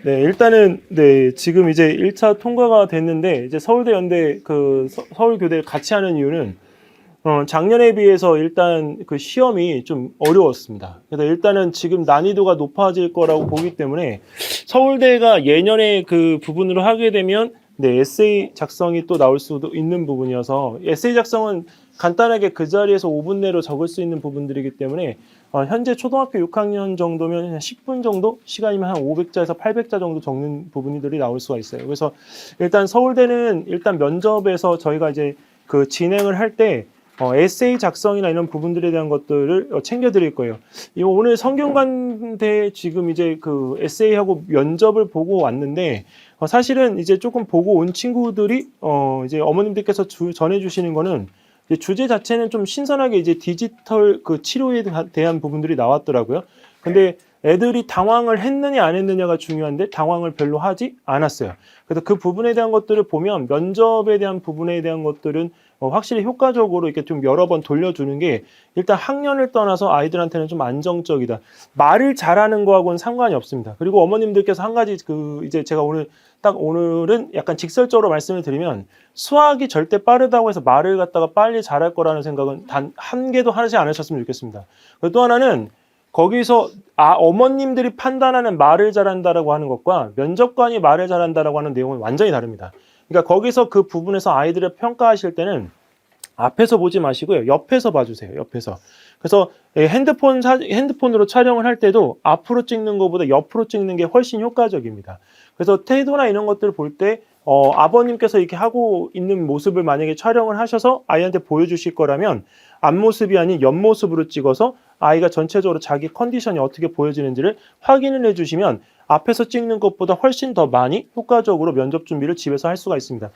네, 일단은 네, 지금 이제 1차 통과가 됐는데 이제 서울대 연대 그 서울교대를 같이 하는 이유는 작년에 비해서 일단 그 시험이 좀 어려웠습니다. 그래서 일단은 지금 난이도가 높아질 거라고 보기 때문에 서울대가 예년에 그 부분으로 하게 되면 네, 에세이 작성이 또 나올 수도 있는 부분이어서 에세이 작성은 간단하게 그 자리에서 5분 내로 적을 수 있는 부분들이기 때문에 현재 초등학교 6학년 정도면 한 10분 정도 시간이면 한 500자에서 800자 정도 적는 부분들이 나올 수가 있어요. 그래서 일단 서울대는 일단 면접에서 저희가 이제 그 진행을 할때 에세이 작성이나 이런 부분들에 대한 것들을 챙겨 드릴 거예요. 이거 오늘 성균관대 지금 이제 그 에세이하고 면접을 보고 왔는데 사실은 이제 조금 보고 온 친구들이 이제 어머님들께서 전해 주시는 거는 이제 주제 자체는 좀 신선하게 이제 디지털 그 치료에 대한 부분들이 나왔더라고요. 근데 애들이 당황을 했느냐 안 했느냐가 중요한데 당황을 별로 하지 않았어요. 그래서 그 부분에 대한 것들을 보면 면접에 대한 부분에 대한 것들은 확실히 효과적으로 이렇게 좀 여러 번 돌려주는 게 일단 학년을 떠나서 아이들한테는 좀 안정적이다. 말을 잘하는 거하고는 상관이 없습니다. 그리고 어머님들께서 한 가지 그 이제 제가 오늘은 약간 직설적으로 말씀을 드리면 수학이 절대 빠르다고 해서 말을 갖다가 빨리 잘할 거라는 생각은 단 한 개도 하지 않으셨으면 좋겠습니다. 그리고 또 하나는 거기서 어머님들이 판단하는 말을 잘한다라고 하는 것과 면접관이 말을 잘한다라고 하는 내용은 완전히 다릅니다. 그러니까 거기서 그 부분에서 아이들을 평가하실 때는 앞에서 보지 마시고요. 옆에서 봐주세요. 옆에서. 그래서 핸드폰으로 촬영을 할 때도 앞으로 찍는 것보다 옆으로 찍는 게 훨씬 효과적입니다. 그래서 태도나 이런 것들을 볼 때 아버님께서 이렇게 하고 있는 모습을 만약에 촬영을 하셔서 아이한테 보여주실 거라면 앞모습이 아닌 옆모습으로 찍어서 아이가 전체적으로 자기 컨디션이 어떻게 보여지는지를 확인을 해주시면 앞에서 찍는 것보다 훨씬 더 많이 효과적으로 면접 준비를 집에서 할 수가 있습니다.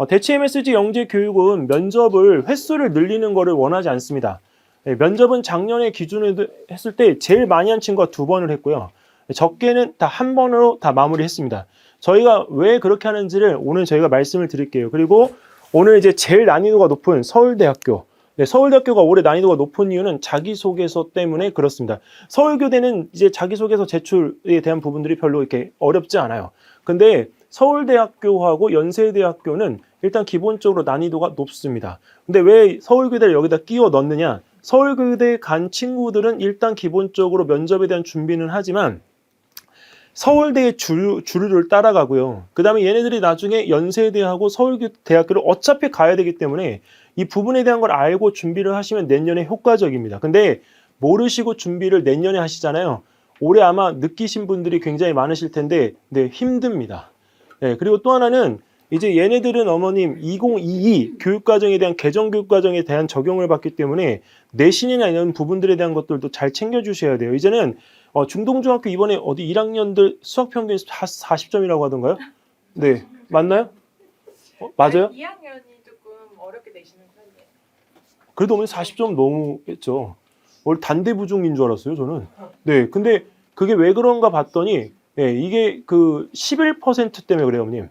대치 MSG 영재 교육은 면접을 횟수를 늘리는 것을 원하지 않습니다. 면접은 작년에 기준으로 했을 때 제일 많이 한 친구가 2번을 했고요. 적게는 다 1번으로 다 마무리했습니다. 저희가 왜 그렇게 하는지를 오늘 저희가 말씀을 드릴게요. 그리고 오늘 이제 제일 난이도가 높은 서울대학교. 네, 서울대학교가 올해 난이도가 높은 이유는 자기소개서 때문에 그렇습니다. 서울교대는 이제 자기소개서 제출에 대한 부분들이 별로 이렇게 어렵지 않아요. 근데 서울대학교하고 연세대학교는 일단 기본적으로 난이도가 높습니다. 근데 왜 서울교대를 여기다 끼워 넣느냐? 서울교대 간 친구들은 일단 기본적으로 면접에 대한 준비는 하지만 서울대의 주류를 따라가고요. 그 다음에 얘네들이 나중에 연세대하고 서울대학교를 어차피 가야 되기 때문에 이 부분에 대한 걸 알고 준비를 하시면 내년에 효과적입니다. 근데 모르시고 준비를 내년에 하시잖아요. 올해 아마 느끼신 분들이 굉장히 많으실 텐데 네, 힘듭니다. 네, 그리고 또 하나는 이제 얘네들은 어머님 2022 교육과정에 대한 개정교육과정에 대한 적용을 받기 때문에 내신이나 이런 부분들에 대한 것들도 잘 챙겨주셔야 돼요. 이제는 중동중학교 이번에 어디 1학년들 수학평균 40점이라고 하던가요? 네, 맞나요? 맞아요? 2학년이 조금 어렵게 내시는 편이에요. 그래도 어머니 40점 넘겠죠. 원래 단대부중인 줄 알았어요, 저는. 네, 근데 그게 왜 그런가 봤더니 네, 이게 그 11% 때문에 그래요, 어머님.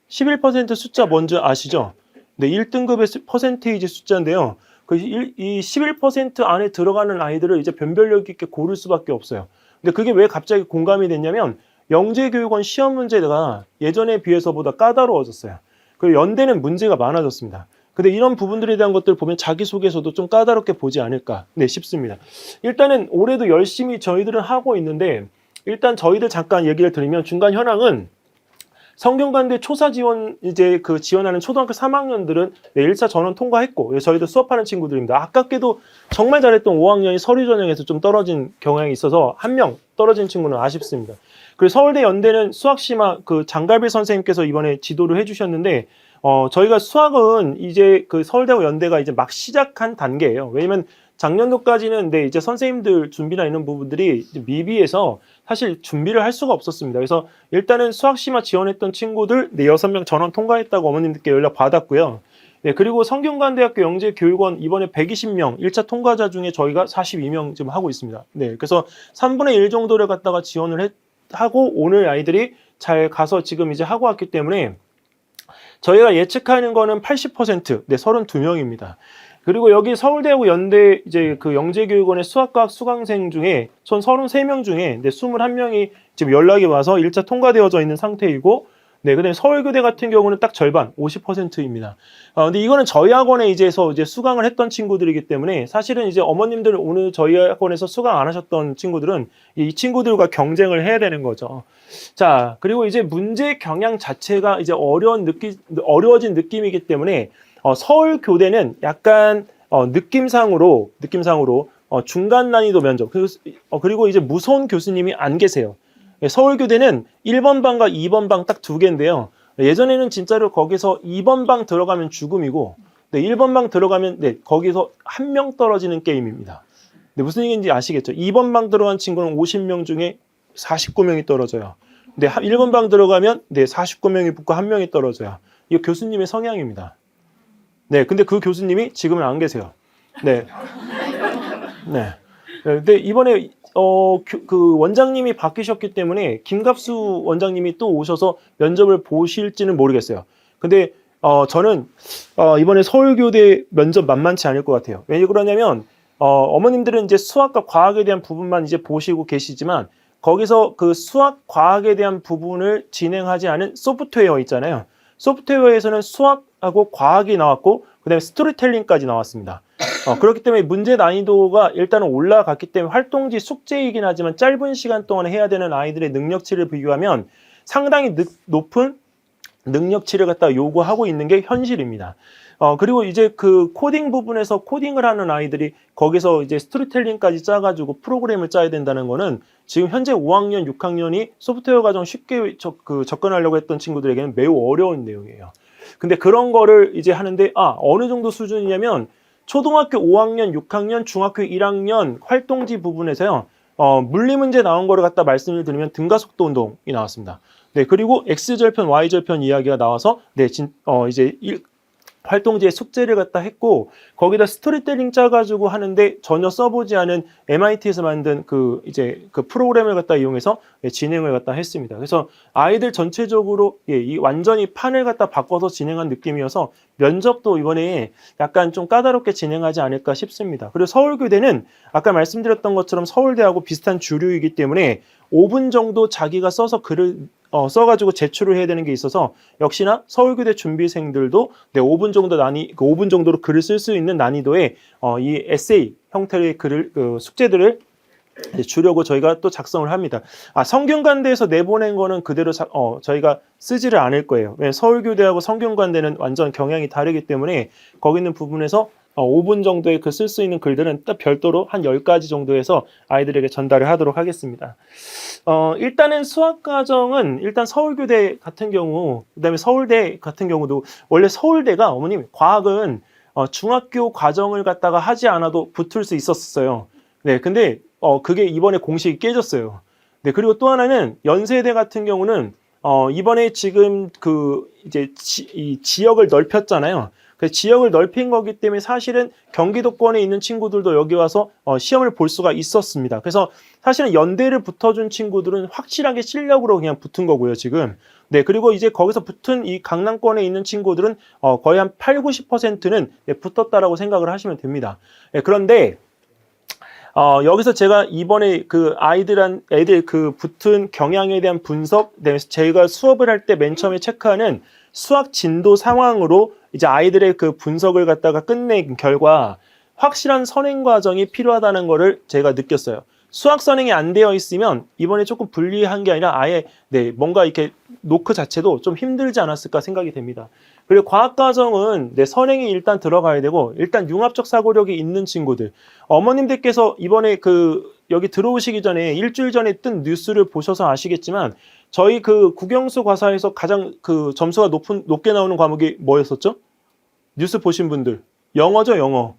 11% 숫자 뭔지 아시죠? 네, 1등급의 퍼센테이지 숫자인데요. 이 11% 안에 들어가는 아이들을 이제 변별력 있게 고를 수밖에 없어요. 근데 그게 왜 갑자기 공감이 됐냐면 영재교육원 시험 문제가 예전에 비해서보다 까다로워졌어요. 그리고 연대는 문제가 많아졌습니다. 근데 이런 부분들에 대한 것들을 보면 자기소개서도 좀 까다롭게 보지 않을까 싶습니다. 일단은 올해도 열심히 저희들은 하고 있는데 일단 저희들 잠깐 얘기를 드리면 중간 현황은 성균관대 초사 지원 이제 그 지원하는 초등학교 3학년들은 1차 전원 통과했고 저희도 수업하는 친구들입니다. 아깝게도 정말 잘했던 5학년이 서류 전형에서 좀 떨어진 경향이 있어서 한 명 떨어진 친구는 아쉽습니다. 그리고 서울대 연대는 수학심화 그 장갈비 선생님께서 이번에 지도를 해주셨는데 저희가 수학은 이제 그 서울대하고 연대가 이제 막 시작한 단계예요. 왜냐면 작년도까지는 네, 이제 선생님들 준비나 이런 부분들이 이제 미비해서 사실 준비를 할 수가 없었습니다. 그래서 일단은 수학심화 지원했던 친구들 네, 6명 전원 통과했다고 어머님들께 연락 받았고요. 네, 그리고 성균관대학교 영재교육원 이번에 120명 1차 통과자 중에 저희가 42명 지금 하고 있습니다. 네, 그래서 3분의 1 정도를 갖다가 지원을 하고 오늘 아이들이 잘 가서 지금 이제 하고 왔기 때문에 저희가 예측하는 거는 80%, 네, 32명입니다. 그리고 여기 서울대하고 연대 이제 그 영재교육원의 수학과학 수강생 중에 전 33명 중에 21명이 지금 연락이 와서 1차 통과되어져 있는 상태이고, 네, 그다음에 서울교대 같은 경우는 딱 절반, 50%입니다. 근데 이거는 저희 학원에 이제서 이제 수강을 했던 친구들이기 때문에 사실은 이제 어머님들 오늘 저희 학원에서 수강 안 하셨던 친구들은 이 친구들과 경쟁을 해야 되는 거죠. 자, 그리고 이제 문제 경향 자체가 이제 어려워진 느낌이기 때문에 서울교대는 약간 느낌상으로 중간 난이도 면접 그리고 이제 무서운 교수님이 안 계세요. 서울교대는 1번 방과 2번 방 딱 두 개인데요. 예전에는 진짜로 거기서 2번 방 들어가면 죽음이고, 네, 1번 방 들어가면 네, 거기서 한 명 떨어지는 게임입니다. 네, 무슨 얘기인지 아시겠죠? 2번 방 들어간 친구는 50명 중에 49명이 떨어져요. 네, 1번 방 들어가면 네, 49명이 붙고 한 명이 떨어져요. 이거 교수님의 성향입니다. 네, 근데 그 교수님이 지금은 안 계세요. 네. 네. 근데 이번에 그 원장님이 바뀌셨기 때문에 김갑수 원장님이 또 오셔서 면접을 보실지는 모르겠어요. 근데 저는 이번에 서울교대 면접 만만치 않을 것 같아요. 왜 그러냐면 어머님들은 이제 수학과 과학에 대한 부분만 이제 보시고 계시지만 거기서 그 수학 과학에 대한 부분을 진행하지 않은 소프트웨어 있잖아요. 소프트웨어에서는 수학하고 과학이 나왔고 그다음에 스토리텔링까지 나왔습니다. 그렇기 때문에 문제 난이도가 일단은 올라갔기 때문에 활동지 숙제이긴 하지만 짧은 시간 동안 해야 되는 아이들의 능력치를 비교하면 상당히 높은 능력치를 갖다 요구하고 있는 게 현실입니다. 그리고 이제 그 코딩 부분에서 코딩을 하는 아이들이 거기서 이제 스토리텔링까지 짜가지고 프로그램을 짜야 된다는 거는 지금 현재 5학년, 6학년이 소프트웨어 과정 쉽게 접근하려고 했던 친구들에게는 매우 어려운 내용이에요. 근데 그런 거를 이제 하는데 어느 정도 수준이냐면 초등학교 5학년, 6학년, 중학교 1학년 활동지 부분에서요. 물리 문제 나온 거를 갖다 말씀을 드리면 등가속도 운동이 나왔습니다. 네, 그리고 X절편, Y절편 이야기가 나와서 네, 이제 활동지에 숙제를 갖다 했고 거기다 스토리텔링 짜가지고 하는데 전혀 써보지 않은 MIT에서 만든 그 프로그램을 갖다 이용해서 진행을 갖다 했습니다. 그래서 아이들 전체적으로 이 완전히 판을 갖다 바꿔서 진행한 느낌이어서 면접도 이번에 약간 좀 까다롭게 진행하지 않을까 싶습니다. 그리고 서울교대는 아까 말씀드렸던 것처럼 서울대하고 비슷한 주류이기 때문에 5분 정도 자기가 써서 글을 써가지고 제출을 해야 되는 게 있어서 역시나 서울교대 준비생들도 5분 정도 5분 정도로 글을 쓸 수 있는 난이도의 이 에세이 형태의 글을 숙제들을 주려고 저희가 또 작성을 합니다. 성균관대에서 내보낸 거는 그대로 저희가 쓰지를 않을 거예요. 왜냐하면 서울교대하고 성균관대는 완전 경향이 다르기 때문에 거기 있는 부분에서 5분 정도의 그 쓸 수 있는 글들은 딱 별도로 한 10가지 정도 해서 아이들에게 전달을 하도록 하겠습니다. 일단은 수학과정은 일단 서울교대 같은 경우, 그 다음에 서울대 같은 경우도 원래 서울대가 어머님 과학은 중학교 과정을 갖다가 하지 않아도 붙을 수 있었어요. 네, 근데 그게 이번에 공식이 깨졌어요. 네, 그리고 또 하나는 연세대 같은 경우는 이번에 지금 이제 이 지역을 넓혔잖아요. 그 지역을 넓힌 거기 때문에 사실은 경기도권에 있는 친구들도 여기 와서 시험을 볼 수가 있었습니다. 그래서 사실은 연대를 붙어준 친구들은 확실하게 실력으로 그냥 붙은 거고요, 지금. 네, 그리고 이제 거기서 붙은 이 강남권에 있는 친구들은 거의 한 8, 90%는 붙었다라고 생각을 하시면 됩니다. 네, 그런데 여기서 제가 이번에 애들 붙은 경향에 대한 분석, 제가 수업을 할 때 맨 처음에 체크하는 수학 진도 상황으로 이제 아이들의 그 분석을 갖다가 끝낸 결과 확실한 선행 과정이 필요하다는 거를 제가 느꼈어요. 수학 선행이 안 되어 있으면 이번에 조금 불리한 게 아니라 아예 뭔가 이렇게 노크 자체도 좀 힘들지 않았을까 생각이 됩니다. 그리고 과학 과정은 선행이 일단 들어가야 되고 일단 융합적 사고력이 있는 친구들. 어머님들께서 이번에 여기 들어오시기 전에 일주일 전에 뜬 뉴스를 보셔서 아시겠지만 저희 국영수 과사에서 가장 점수가 높게 나오는 과목이 뭐였었죠? 뉴스 보신 분들. 영어죠, 영어.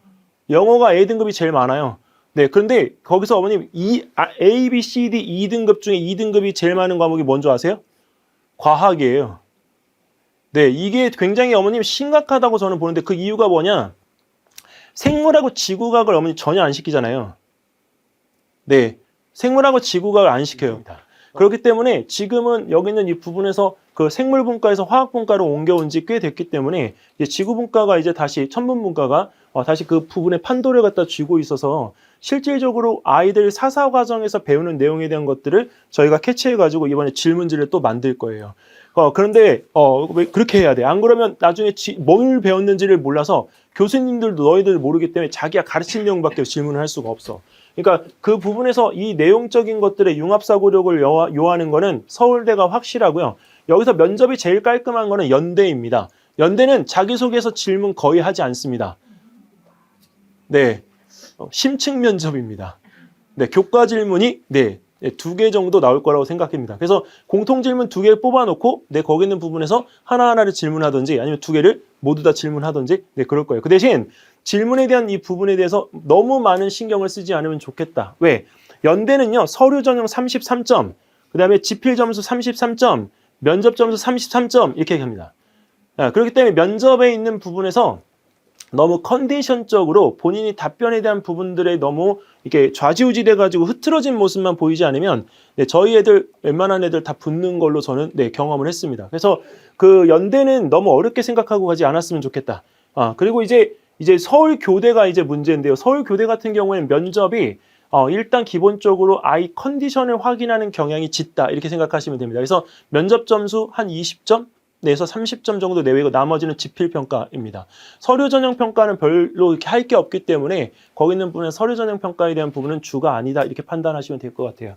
영어가 A등급이 제일 많아요. 네, 그런데 거기서 어머님 A, B, C, D 2등급 중에 2등급이 제일 많은 과목이 뭔지 아세요? 과학이에요. 네, 이게 굉장히 어머님 심각하다고 저는 보는데 그 이유가 뭐냐? 생물하고 지구과학을 어머니 전혀 안 시키잖아요. 네, 생물하고 지구과학을 안 시켜요. 그렇기 때문에 지금은 여기 있는 이 부분에서 그 생물분과에서 화학분과로 옮겨온 지 꽤 됐기 때문에 이제 지구분과가 이제 다시 천문분과가 다시 그 부분에 판도를 갖다 쥐고 있어서 실질적으로 아이들 사사 과정에서 배우는 내용에 대한 것들을 저희가 캐치해가지고 이번에 질문지를 또 만들 거예요. 그런데 왜 그렇게 해야 돼? 안 그러면 나중에 뭘 배웠는지를 몰라서 교수님들도 너희들 모르기 때문에 자기가 가르친 내용밖에 질문을 할 수가 없어. 그러니까 그 부분에서 이 내용적인 것들의 융합사고력을 요하는 거는 서울대가 확실하고요. 여기서 면접이 제일 깔끔한 거는 연대입니다. 연대는 자기소개서 질문 거의 하지 않습니다. 네, 심층 면접입니다. 네, 교과 질문이 네, 2개 정도 나올 거라고 생각합니다. 그래서 공통 질문 2개 뽑아놓고 거기 있는 부분에서 하나하나를 질문하든지 아니면 2개를 모두 다 질문하든지 그럴 거예요. 그 대신 질문에 대한 이 부분에 대해서 너무 많은 신경을 쓰지 않으면 좋겠다. 왜? 연대는요, 서류 전형 33점, 그 다음에 지필 점수 33점, 면접 점수 33점 이렇게 합니다. 그렇기 때문에 면접에 있는 부분에서 너무 컨디션적으로 본인이 답변에 대한 부분들에 너무 이렇게 좌지우지돼 가지고 흐트러진 모습만 보이지 않으면 저희 애들 웬만한 애들 다 붙는 걸로 저는 경험을 했습니다. 그래서 그 연대는 너무 어렵게 생각하고 가지 않았으면 좋겠다. 그리고 이제 서울교대가 이제 문제인데요. 서울교대 같은 경우에는 면접이 일단 기본적으로 아이 컨디션을 확인하는 경향이 짙다 이렇게 생각하시면 됩니다. 그래서 면접 점수 한 20점 내에서 30점 정도 내외고 나머지는 지필평가입니다. 서류 전형 평가는 별로 이렇게 할 게 없기 때문에 거기 있는 부분은 서류 전형 평가에 대한 부분은 주가 아니다 이렇게 판단하시면 될 것 같아요.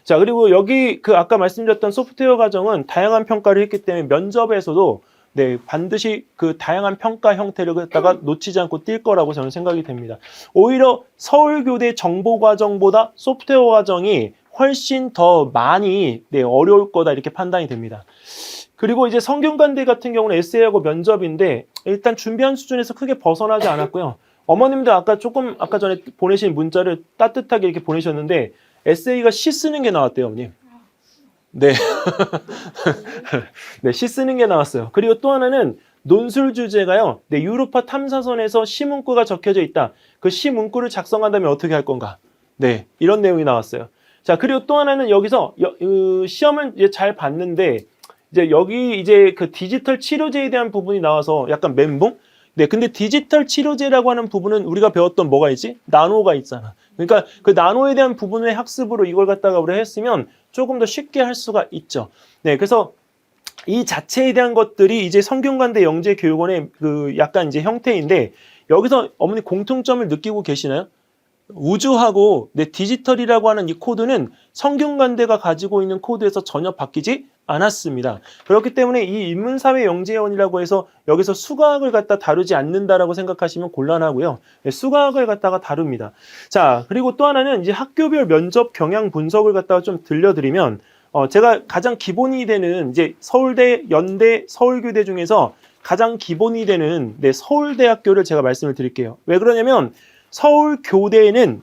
자, 그리고 여기 아까 말씀드렸던 소프트웨어 과정은 다양한 평가를 했기 때문에 면접에서도 반드시 그 다양한 평가 형태를 갖다가 놓치지 않고 띌 거라고 저는 생각이 됩니다. 오히려 서울교대 정보과정보다 소프트웨어 과정이 훨씬 더 많이 어려울 거다 이렇게 판단이 됩니다. 그리고 이제 성균관대 같은 경우는 에세이하고 면접인데 일단 준비한 수준에서 크게 벗어나지 않았고요. 어머님들 아까 전에 보내신 문자를 따뜻하게 이렇게 보내셨는데 에세이가 시 쓰는 게 나왔대요, 어머님. 네. 네, 시 쓰는 게 나왔어요. 그리고 또 하나는 논술 주제가요. 유로파 탐사선에서 시 문구가 적혀져 있다. 그 시 문구를 작성한다면 어떻게 할 건가? 네, 이런 내용이 나왔어요. 자, 그리고 또 하나는 여기서 시험을 이제 잘 봤는데 여기 그 디지털 치료제에 대한 부분이 나와서 약간 멘붕? 근데 디지털 치료제라고 하는 부분은 우리가 배웠던 뭐가 있지? 나노가 있잖아. 그러니까 그 나노에 대한 부분의 학습으로 이걸 갖다가 우리가 했으면 조금 더 쉽게 할 수가 있죠. 그래서 이 자체에 대한 것들이 이제 성균관대 영재교육원의 약간 이제 형태인데 여기서 어머니 공통점을 느끼고 계시나요? 우주하고 디지털이라고 하는 이 코드는 성균관대가 가지고 있는 코드에서 전혀 바뀌지 않았습니다. 그렇기 때문에 이 인문사회 영재원이라고 해서 여기서 수학을 갖다 다루지 않는다라고 생각하시면 곤란하고요. 수학을 갖다가 다룹니다. 자, 그리고 또 하나는 이제 학교별 면접 경향 분석을 갖다가 좀 들려드리면 제가 가장 기본이 되는 이제 서울대, 연대, 서울교대 중에서 가장 기본이 되는 서울대학교를 제가 말씀을 드릴게요. 왜 그러냐면 서울교대는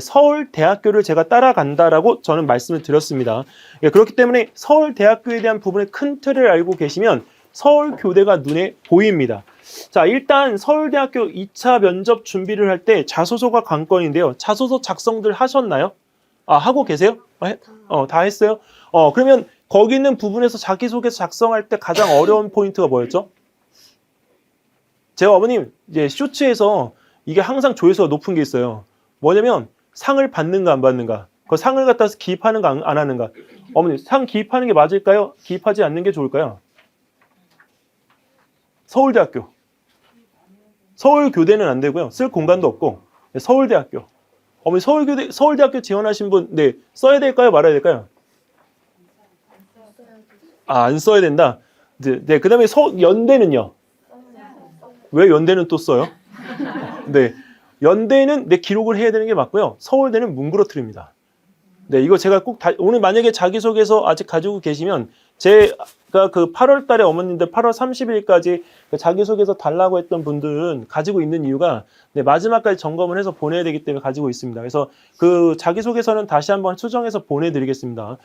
서울대학교를 제가 따라간다라고 저는 말씀을 드렸습니다. 그렇기 때문에 서울대학교에 대한 부분의 큰 틀을 알고 계시면 서울교대가 눈에 보입니다. 자, 일단 서울대학교 2차 면접 준비를 할 때 자소서가 관건인데요. 자소서 작성들 하셨나요? 하고 계세요? 다 했어요? 그러면 거기 있는 부분에서 자기소개서 작성할 때 가장 어려운 포인트가 뭐였죠? 제가 어머님 이제 쇼츠에서 이게 항상 조회수가 높은 게 있어요. 뭐냐면 상을 받는가 안 받는가. 그 상을 갖다 기입하는가 안 하는가. 어머니 상 기입하는 게 맞을까요? 기입하지 않는 게 좋을까요? 서울대학교. 서울교대는 안 되고요. 쓸 공간도 없고. 서울대학교. 어머니 서울대학교 지원하신 분 써야 될까요? 말아야 될까요? 안 써야 된다. 그 다음에 연대는요? 왜 연대는 또 써요? 연대는 기록을 해야 되는 게 맞고요. 서울대는 뭉그러뜨립니다. 이거 제가 꼭 오늘 만약에 자기소개서 아직 가지고 계시면 제가 그 8월 달에 어머님들 8월 30일까지 자기소개서 달라고 했던 분들은 가지고 있는 이유가 마지막까지 점검을 해서 보내야 되기 때문에 가지고 있습니다. 그래서 그 자기소개서는 다시 한번 수정해서 보내드리겠습니다.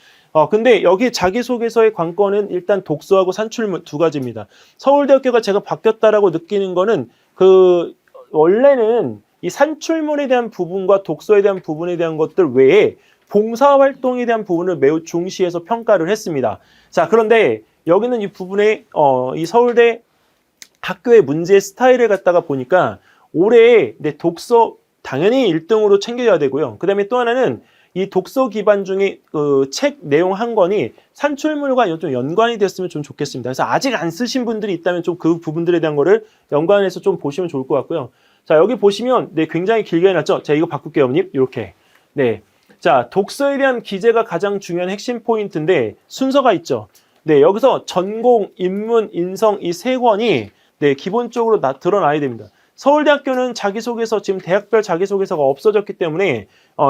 근데 여기 자기소개서의 관건은 일단 독서하고 산출문 2가지입니다. 서울대학교가 제가 바뀌었다라고 느끼는 거는 원래는 이 산출물에 대한 부분과 독서에 대한 부분에 대한 것들 외에 봉사활동에 대한 부분을 매우 중시해서 평가를 했습니다. 자, 그런데 여기는 이 부분에 이 서울대 학교의 문제 스타일을 갖다가 보니까 올해 내 독서 당연히 1등으로 챙겨야 되고요. 그 다음에 또 하나는 이 독서 기반 중에 그 책 내용 한 권이 산출물과 좀 연관이 됐으면 좀 좋겠습니다. 그래서 아직 안 쓰신 분들이 있다면 좀 그 부분들에 대한 거를 연관해서 좀 보시면 좋을 것 같고요. 자, 여기 보시면 네, 굉장히 길게 해놨죠. 자, 이거 바꿀게요, 어머님. 이렇게. 네. 자, 독서에 대한 기재가 가장 중요한 핵심 포인트인데 순서가 있죠. 네, 여기서 전공, 인문, 인성 이 세 권이 네, 기본적으로 드러나야 됩니다. 서울대학교는 자기소개서, 지금 대학별 자기소개서가 없어졌기 때문에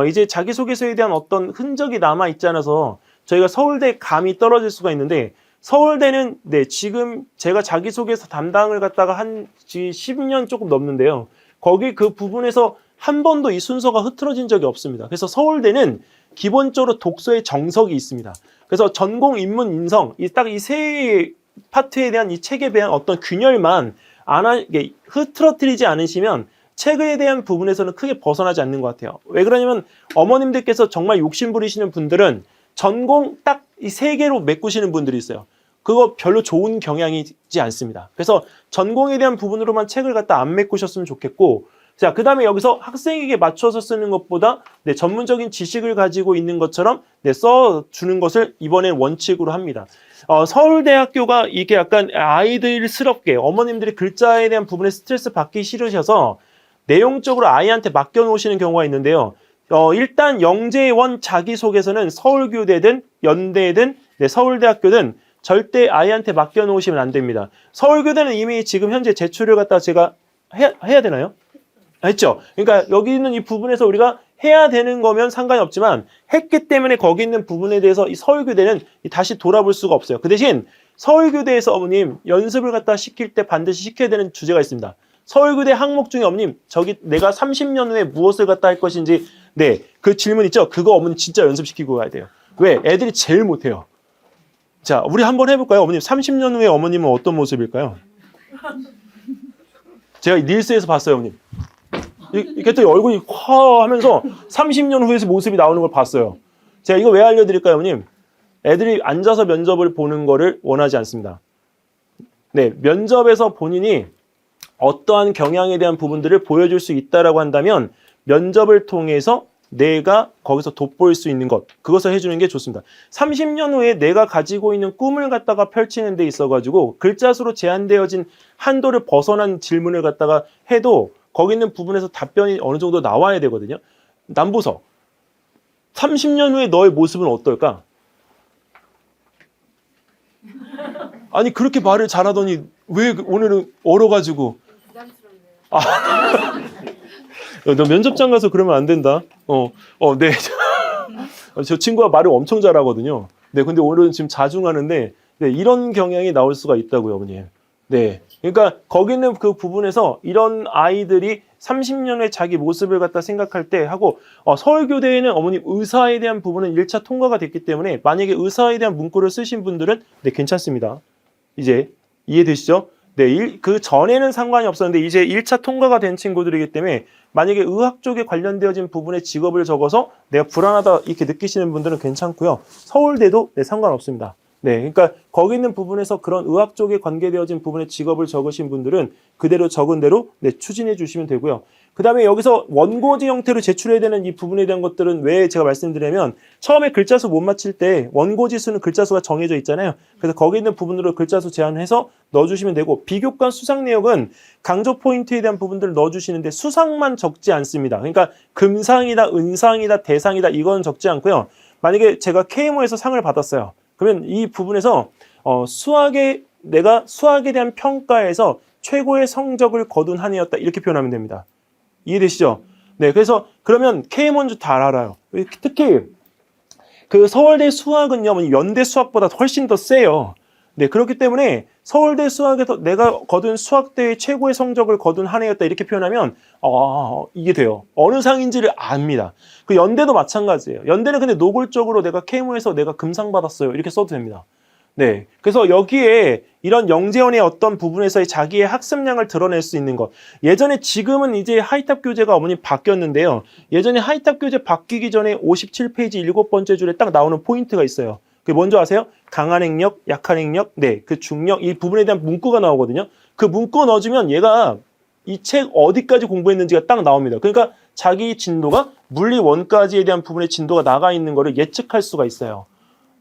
이제 자기소개서에 대한 어떤 흔적이 남아있지 않아서 저희가 서울대 감이 떨어질 수가 있는데 서울대는 네, 지금 제가 자기소개서 담당을 갖다가 한 10년 조금 넘는데요. 거기 그 부분에서 한 번도 이 순서가 흐트러진 적이 없습니다. 그래서 서울대는 기본적으로 독서의 정석이 있습니다. 그래서 전공, 인문, 인성 딱 이 세 파트에 대한 이 책에 대한 어떤 균열만 흐트러뜨리지 않으시면 책에 대한 부분에서는 크게 벗어나지 않는 것 같아요. 왜 그러냐면 어머님들께서 정말 욕심 부리시는 분들은 전공 딱 이 세 개로 메꾸시는 분들이 있어요. 그거 별로 좋은 경향이지 않습니다. 그래서 전공에 대한 부분으로만 책을 갖다 안 메꾸셨으면 좋겠고, 자, 그 다음에 여기서 학생에게 맞춰서 쓰는 것보다 네, 전문적인 지식을 가지고 있는 것처럼 네, 써주는 것을 이번엔 원칙으로 합니다. 서울대학교가 이게 약간 아이들스럽게 어머님들이 글자에 대한 부분에 스트레스 받기 싫으셔서 내용적으로 아이한테 맡겨놓으시는 경우가 있는데요. 일단 영재원 자기소개서는 서울교대든 연대든 네, 서울대학교든 절대 아이한테 맡겨놓으시면 안 됩니다. 서울교대는 이미 지금 현재 제출을 갖다가 제가 해야 되나요? 했죠. 그러니까 여기 있는 이 부분에서 우리가 해야 되는 거면 상관이 없지만 했기 때문에 거기 있는 부분에 대해서 이 서울교대는 다시 돌아볼 수가 없어요. 그 대신 서울교대에서 어머님 연습을 갖다 시킬 때 반드시 시켜야 되는 주제가 있습니다. 서울교대 항목 중에 어머님 저기 내가 30년 후에 무엇을 갖다 할 것인지 네, 그 질문 있죠. 그거 어머님 진짜 연습시키고 가야 돼요. 왜? 애들이 제일 못해요. 자, 우리 한번 해볼까요? 어머님 30년 후에 어머님은 어떤 모습일까요? 제가 릴스에서 봤어요, 어머님. 이렇게 또 얼굴이 커 하면서 30년 후에서 모습이 나오는 걸 봤어요. 제가 이거 왜 알려드릴까요, 어머님? 애들이 앉아서 면접을 보는 거를 원하지 않습니다. 네, 면접에서 본인이 어떠한 경향에 대한 부분들을 보여줄 수 있다라고 한다면 면접을 통해서 내가 거기서 돋보일 수 있는 것, 그것을 해주는 게 좋습니다. 30년 후에 내가 가지고 있는 꿈을 갖다가 펼치는 데 있어가지고 글자 수로 제한되어진 한도를 벗어난 질문을 갖다가 해도 거기 있는 부분에서 답변이 어느 정도 나와야 되거든요. 남보석, 30년 후에 너의 모습은 어떨까? 아니 그렇게 말을 잘하더니 왜 오늘은 얼어가지고 너 면접장 가서 그러면 안 된다. 네. 저 친구가 말을 엄청 잘하거든요. 네, 근데 오늘은 지금 자중하는데 네, 이런 경향이 나올 수가 있다고요, 어머님. 네. 그러니까 거기 있는 그 부분에서 이런 아이들이 30년 후에 자기 모습을 갖다 생각할 때 하고 서울교대에는 어머님 의사에 대한 부분은 1차 통과가 됐기 때문에 만약에 의사에 대한 문구를 쓰신 분들은 네, 괜찮습니다. 이제 이해되시죠? 네, 그 전에는 상관이 없었는데 이제 1차 통과가 된 친구들이기 때문에 만약에 의학 쪽에 관련되어진 부분에 직업을 적어서 내가 불안하다 이렇게 느끼시는 분들은 괜찮고요. 서울대도 네, 상관없습니다. 네, 그러니까 거기 있는 부분에서 그런 의학 쪽에 관계되어진 부분에 직업을 적으신 분들은 그대로 적은 대로 네, 추진해 주시면 되고요. 그 다음에 여기서 원고지 형태로 제출해야 되는 이 부분에 대한 것들은 왜 제가 말씀드리냐면 처음에 글자 수 못 맞힐 때 원고지 수는 글자 수가 정해져 있잖아요. 그래서 거기 있는 부분으로 글자 수 제한해서 넣어주시면 되고 비교과 수상 내역은 강조 포인트에 대한 부분들을 넣어주시는데 수상만 적지 않습니다. 그러니까 금상이다, 은상이다, 대상이다 이건 적지 않고요. 만약에 제가 KMO에서 상을 받았어요. 그러면 이 부분에서 내가 수학에 대한 평가에서 최고의 성적을 거둔 한 해였다 이렇게 표현하면 됩니다. 이해되시죠? 네, 그래서 그러면 KM원 다 알아요. 특히 그 서울대 수학은요, 연대 수학보다 훨씬 더 세요. 네, 그렇기 때문에 서울대 수학에서 내가 거둔 수학대회 최고의 성적을 거둔 한 해였다 이렇게 표현하면 이게 돼요. 어느 상인지를 압니다. 그 연대도 마찬가지예요. 연대는 근데 노골적으로 내가 KMO에서 내가 금상 받았어요 이렇게 써도 됩니다. 네. 그래서 여기에 이런 영재원의 어떤 부분에서의 자기의 학습량을 드러낼 수 있는 것. 예전에 지금은 이제 하이탑 교재가 어머님 바뀌었는데요. 예전에 하이탑 교재 바뀌기 전에 57페이지 7번째 줄에 딱 나오는 포인트가 있어요. 그게 뭔지 아세요? 강한 행력, 약한 행력, 네, 그 중력, 이 부분에 대한 문구가 나오거든요. 그 문구 넣어주면 얘가 이 책 어디까지 공부했는지가 딱 나옵니다. 그러니까 자기 진도가 물리 원까지에 대한 부분의 진도가 나가 있는 거를 예측할 수가 있어요.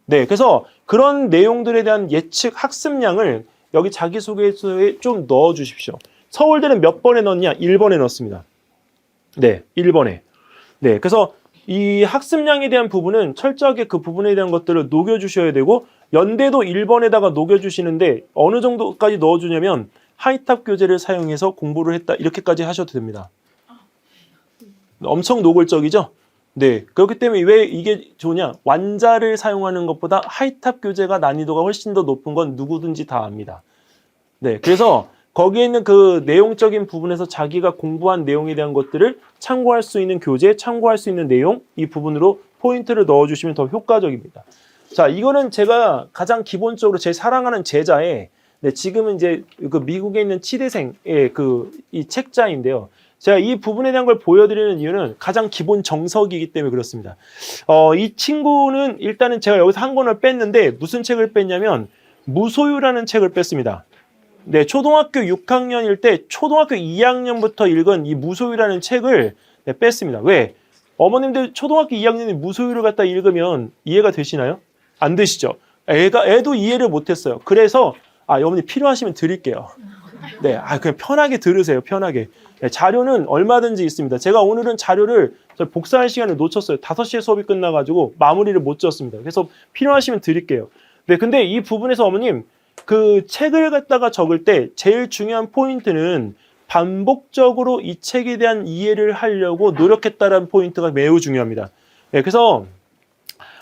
네, 그래서 그런 내용들에 대한 예측 학습량을 여기 자기소개서에 좀 넣어주십시오. 서울대는 몇 번에 넣었냐? 1번에 넣었습니다. 네, 1번에. 네, 그래서 이 학습량에 대한 부분은 철저하게 그 부분에 대한 것들을 녹여주셔야 되고 연대도 1번에다가 녹여주시는데 어느 정도까지 넣어주냐면 하이탑 교재를 사용해서 공부를 했다 이렇게까지 하셔도 됩니다. 엄청 노골적이죠? 네, 그렇기 때문에 왜 이게 좋냐? 완자를 사용하는 것보다 하이탑 교재가 난이도가 훨씬 더 높은 건 누구든지 다 압니다. 네, 그래서 거기에 있는 그 내용적인 부분에서 자기가 공부한 내용에 대한 것들을 참고할 수 있는 교재, 참고할 수 있는 내용 이 부분으로 포인트를 넣어주시면 더 효과적입니다. 자, 이거는 제가 가장 기본적으로 제 사랑하는 제자의 네, 지금은 이제 그 미국에 있는 치대생의 이 책자인데요. 제가 이 부분에 대한 걸 보여드리는 이유는 가장 기본 정석이기 때문에 그렇습니다. 이 친구는 일단은 제가 여기서 한 권을 뺐는데 무슨 책을 뺐냐면 무소유라는 책을 뺐습니다. 네, 초등학교 6학년일 때 초등학교 2학년부터 읽은 이 무소유라는 책을 네, 뺐습니다. 왜? 어머님들 초등학교 2학년이 무소유를 갖다 읽으면 이해가 되시나요? 안 되시죠? 애도 이해를 못했어요. 그래서 어머니 필요하시면 드릴게요. 네, 그냥 편하게 들으세요. 편하게. 네, 자료는 얼마든지 있습니다. 제가 오늘은 자료를 복사할 시간을 놓쳤어요. 5시에 수업이 끝나가지고 마무리를 못 지었습니다. 그래서 필요하시면 드릴게요. 네, 근데 이 부분에서 어머님 그 책을 갖다가 적을 때 제일 중요한 포인트는 반복적으로 이 책에 대한 이해를 하려고 노력했다라는 포인트가 매우 중요합니다. 네, 그래서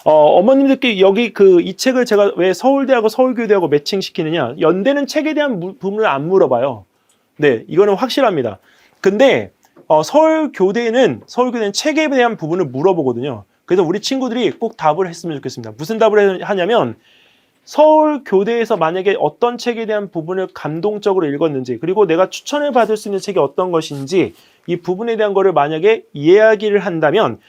어머님들께 여기 이 책을 제가 왜 서울대하고 서울교대하고 매칭시키느냐? 연대는 책에 대한 부분을 안 물어봐요. 네, 이거는 확실합니다. 근데 서울교대는 책에 대한 부분을 물어보거든요. 그래서 우리 친구들이 꼭 답을 했으면 좋겠습니다. 무슨 답을 하냐면 서울교대에서 만약에 어떤 책에 대한 부분을 감동적으로 읽었는지 그리고 내가 추천을 받을 수 있는 책이 어떤 것인지 이 부분에 대한 거를 만약에 이야기를 한다면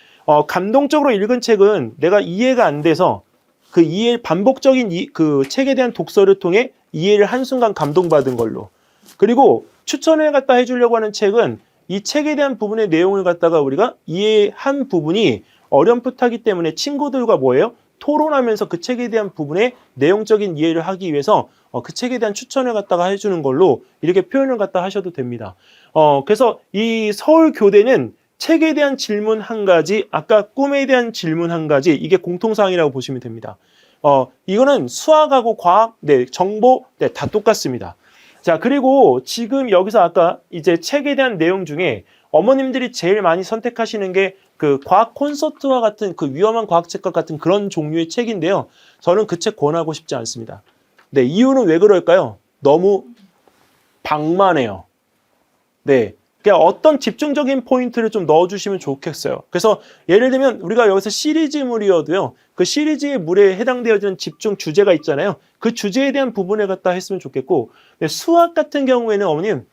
감동적으로 읽은 책은 내가 이해가 안 돼서 그 반복적인 그 책에 대한 독서를 통해 이해를 한순간 감동받은 걸로. 그리고 추천을 갖다 해주려고 하는 책은 이 책에 대한 부분의 내용을 갖다가 우리가 이해한 부분이 어렴풋하기 때문에 친구들과 뭐예요? 토론하면서 그 책에 대한 부분의 내용적인 이해를 하기 위해서 그 책에 대한 추천을 갖다가 해주는 걸로 이렇게 표현을 갖다 하셔도 됩니다. 그래서 이 서울교대는 책에 대한 질문 한 가지, 아까 꿈에 대한 질문 한 가지, 이게 공통사항이라고 보시면 됩니다. 이거는 수학하고 과학, 네, 정보, 네, 다 똑같습니다. 자, 그리고 지금 여기서 아까 이제 책에 대한 내용 중에 어머님들이 제일 많이 선택하시는 게 그 과학 콘서트와 같은 그 위험한 과학책과 같은 그런 종류의 책인데요. 저는 그 책 권하고 싶지 않습니다. 네, 이유는 왜 그럴까요? 너무 방만해요. 네. 그러니까 어떤 집중적인 포인트를 좀 넣어주시면 좋겠어요. 그래서 예를 들면 우리가 여기서 시리즈물이어도요. 그 시리즈의 물에 해당되어지는 집중 주제가 있잖아요. 그 주제에 대한 부분을 갖다 했으면 좋겠고 수학 같은 경우에는 어머님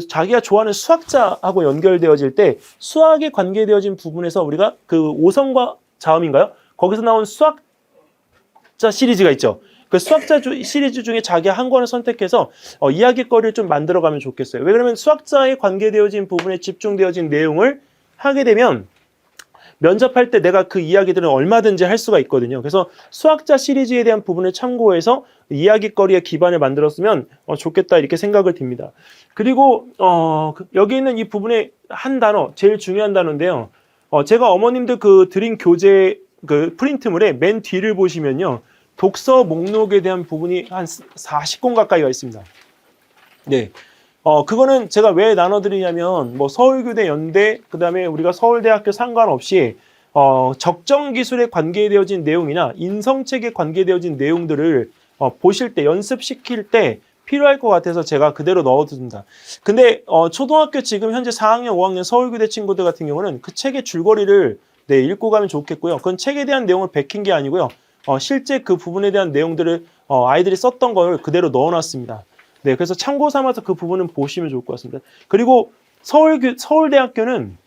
자기가 좋아하는 수학자하고 연결되어질 때 수학에 관계되어진 부분에서 우리가 그 오성과 자음인가요? 거기서 나온 수학자 시리즈가 있죠. 그 수학자 시리즈 중에 자기 한 권을 선택해서 이야기거리를 좀 만들어가면 좋겠어요. 왜 그러면 수학자에 관계되어진 부분에 집중되어진 내용을 하게 되면 면접할 때 내가 그 이야기들은 얼마든지 할 수가 있거든요. 그래서 수학자 시리즈에 대한 부분을 참고해서 이야기거리의 기반을 만들었으면 좋겠다 이렇게 생각을 듭니다. 그리고 여기 있는 이 부분에 한 단어, 제일 중요한 단어인데요. 제가 어머님들 드린 교재 프린트물에 맨 뒤를 보시면요. 독서 목록에 대한 부분이 한 40권 가까이가 있습니다. 네. 그거는 제가 왜 나눠드리냐면, 서울교대, 연대, 그 다음에 우리가 서울대학교 상관없이, 적정기술에 관계되어진 내용이나 인성책에 관계되어진 내용들을 보실 때, 연습시킬 때 필요할 것 같아서 제가 그대로 넣어둡니다. 근데, 초등학교 지금 현재 4학년, 5학년 서울교대 친구들 같은 경우는 그 책의 줄거리를 읽고 가면 좋겠고요. 그건 책에 대한 내용을 베낀 게 아니고요. 실제 그 부분에 대한 내용들을 아이들이 썼던 걸 그대로 넣어놨습니다. 네, 그래서 참고 삼아서 그 부분은 보시면 좋을 것 같습니다. 그리고 서울대학교는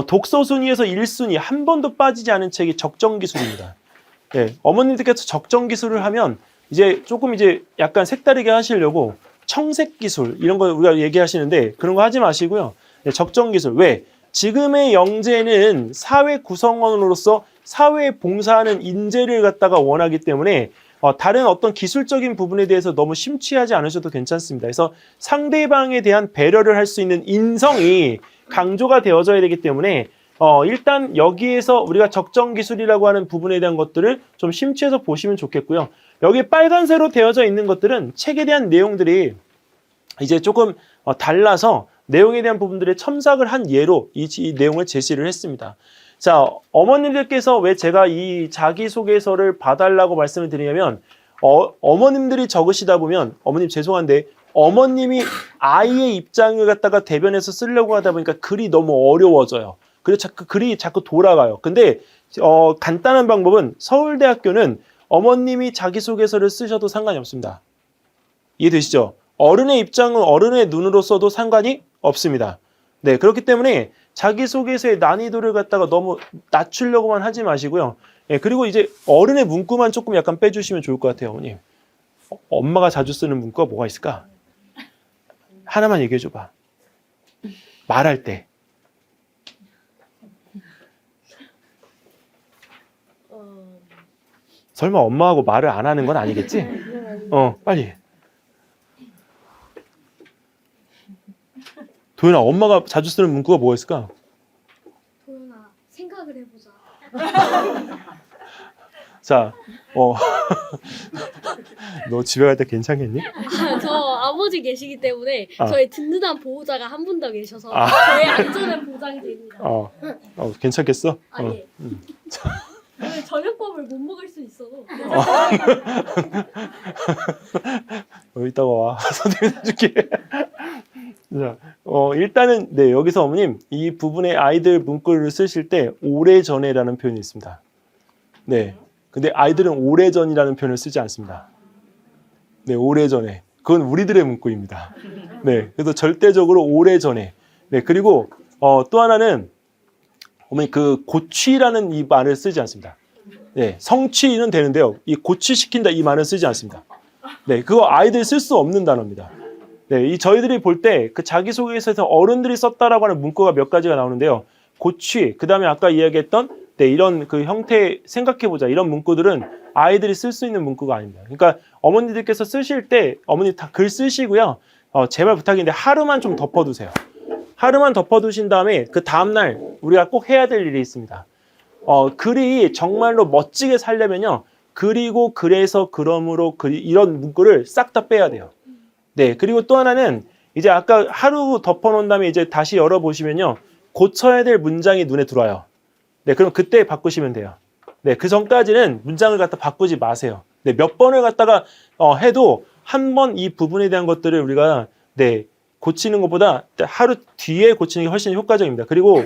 독서 순위에서 1순위 한 번도 빠지지 않은 책이 적정기술입니다. 네, 어머님들께서 적정기술을 하면 이제 조금 이제 약간 색다르게 하시려고 청색기술 이런 거 우리가 얘기하시는데 그런 거 하지 마시고요. 네, 적정기술. 왜? 지금의 영재는 사회 구성원으로서 사회에 봉사하는 인재를 갖다가 원하기 때문에 다른 어떤 기술적인 부분에 대해서 너무 심취하지 않으셔도 괜찮습니다. 그래서 상대방에 대한 배려를 할 수 있는 인성이 강조가 되어져야 되기 때문에 일단 여기에서 우리가 적정기술이라고 하는 부분에 대한 것들을 좀 심취해서 보시면 좋겠고요. 여기 빨간색으로 되어져 있는 것들은 책에 대한 내용들이 이제 조금 달라서 내용에 대한 부분들을 첨삭을 한 예로 이 내용을 제시를 했습니다. 자, 어머님들께서 왜 제가 이 자기소개서를 봐달라고 말씀을 드리냐면 어머님들이 적으시다 보면 어머님 죄송한데 어머님이 아이의 입장을 갖다가 대변해서 쓰려고 하다 보니까 글이 너무 어려워져요. 그래서 글이 자꾸 돌아가요. 근데 간단한 방법은 서울대학교는 어머님이 자기소개서를 쓰셔도 상관이 없습니다. 이해되시죠? 어른의 입장은 어른의 눈으로 써도 상관이 없습니다. 네, 그렇기 때문에 자기소개서의 난이도를 갖다가 너무 낮추려고만 하지 마시고요. 예, 그리고 이제 어른의 문구만 조금 약간 빼주시면 좋을 것 같아요, 어머님. 엄마가 자주 쓰는 문구가 뭐가 있을까? 하나만 얘기해 줘봐. 말할 때. 설마 엄마하고 말을 안 하는 건 아니겠지? 빨리. 도윤아, 엄마가 자주 쓰는 문구가 뭐가 있을까? 도윤아, 생각을 해보자. 자, 너 집에 갈 때 괜찮겠니? 저 아버지 계시기 때문에 저의 든든한 보호자가 한 분 더 계셔서 아. 저의 안전은 보장이 됩니다. 괜찮겠어? 아니, 오늘 저녁밥을 못 먹을 수 있어도 이따가 와. 선생님 해줄게. 자, 일단은 네, 여기서 어머님 이 부분에 아이들 문구를 쓰실 때 오래전에라는 표현이 있습니다. 네. 근데 아이들은 오래전이라는 표현을 쓰지 않습니다. 네, 오래전에. 그건 우리들의 문구입니다. 네. 그래서 절대적으로 오래전에. 네, 그리고 또 하나는 어머니 그 고취라는 이 말을 쓰지 않습니다. 네, 성취는 되는데요. 이 고취시킨다 이 말은 쓰지 않습니다. 네, 그거 아이들 쓸 수 없는 단어입니다. 네, 이 저희들이 볼 때 그 자기소개서에서 어른들이 썼다라고 하는 문구가 몇 가지가 나오는데요. 고취, 그 다음에 아까 이야기했던 네, 이런 그 형태 생각해보자 이런 문구들은 아이들이 쓸 수 있는 문구가 아닙니다. 그러니까 어머니들께서 쓰실 때 어머니 다 글 쓰시고요. 제발 부탁인데 하루만 좀 덮어두세요. 하루만 덮어두신 다음에 그 다음날 우리가 꼭 해야 될 일이 있습니다. 글이 정말로 멋지게 살려면요. 그리고 그래서 그러므로 이런 문구를 싹 다 빼야 돼요. 네, 그리고 또 하나는 이제 아까 하루 덮어놓은 다음에 이제 다시 열어보시면요. 고쳐야 될 문장이 눈에 들어와요. 네, 그럼 그때 바꾸시면 돼요. 네, 그 전까지는 문장을 갖다 바꾸지 마세요. 네, 몇 번을 갖다가 해도 한 번 이 부분에 대한 것들을 우리가 네, 고치는 것보다 하루 뒤에 고치는 게 훨씬 효과적입니다. 그리고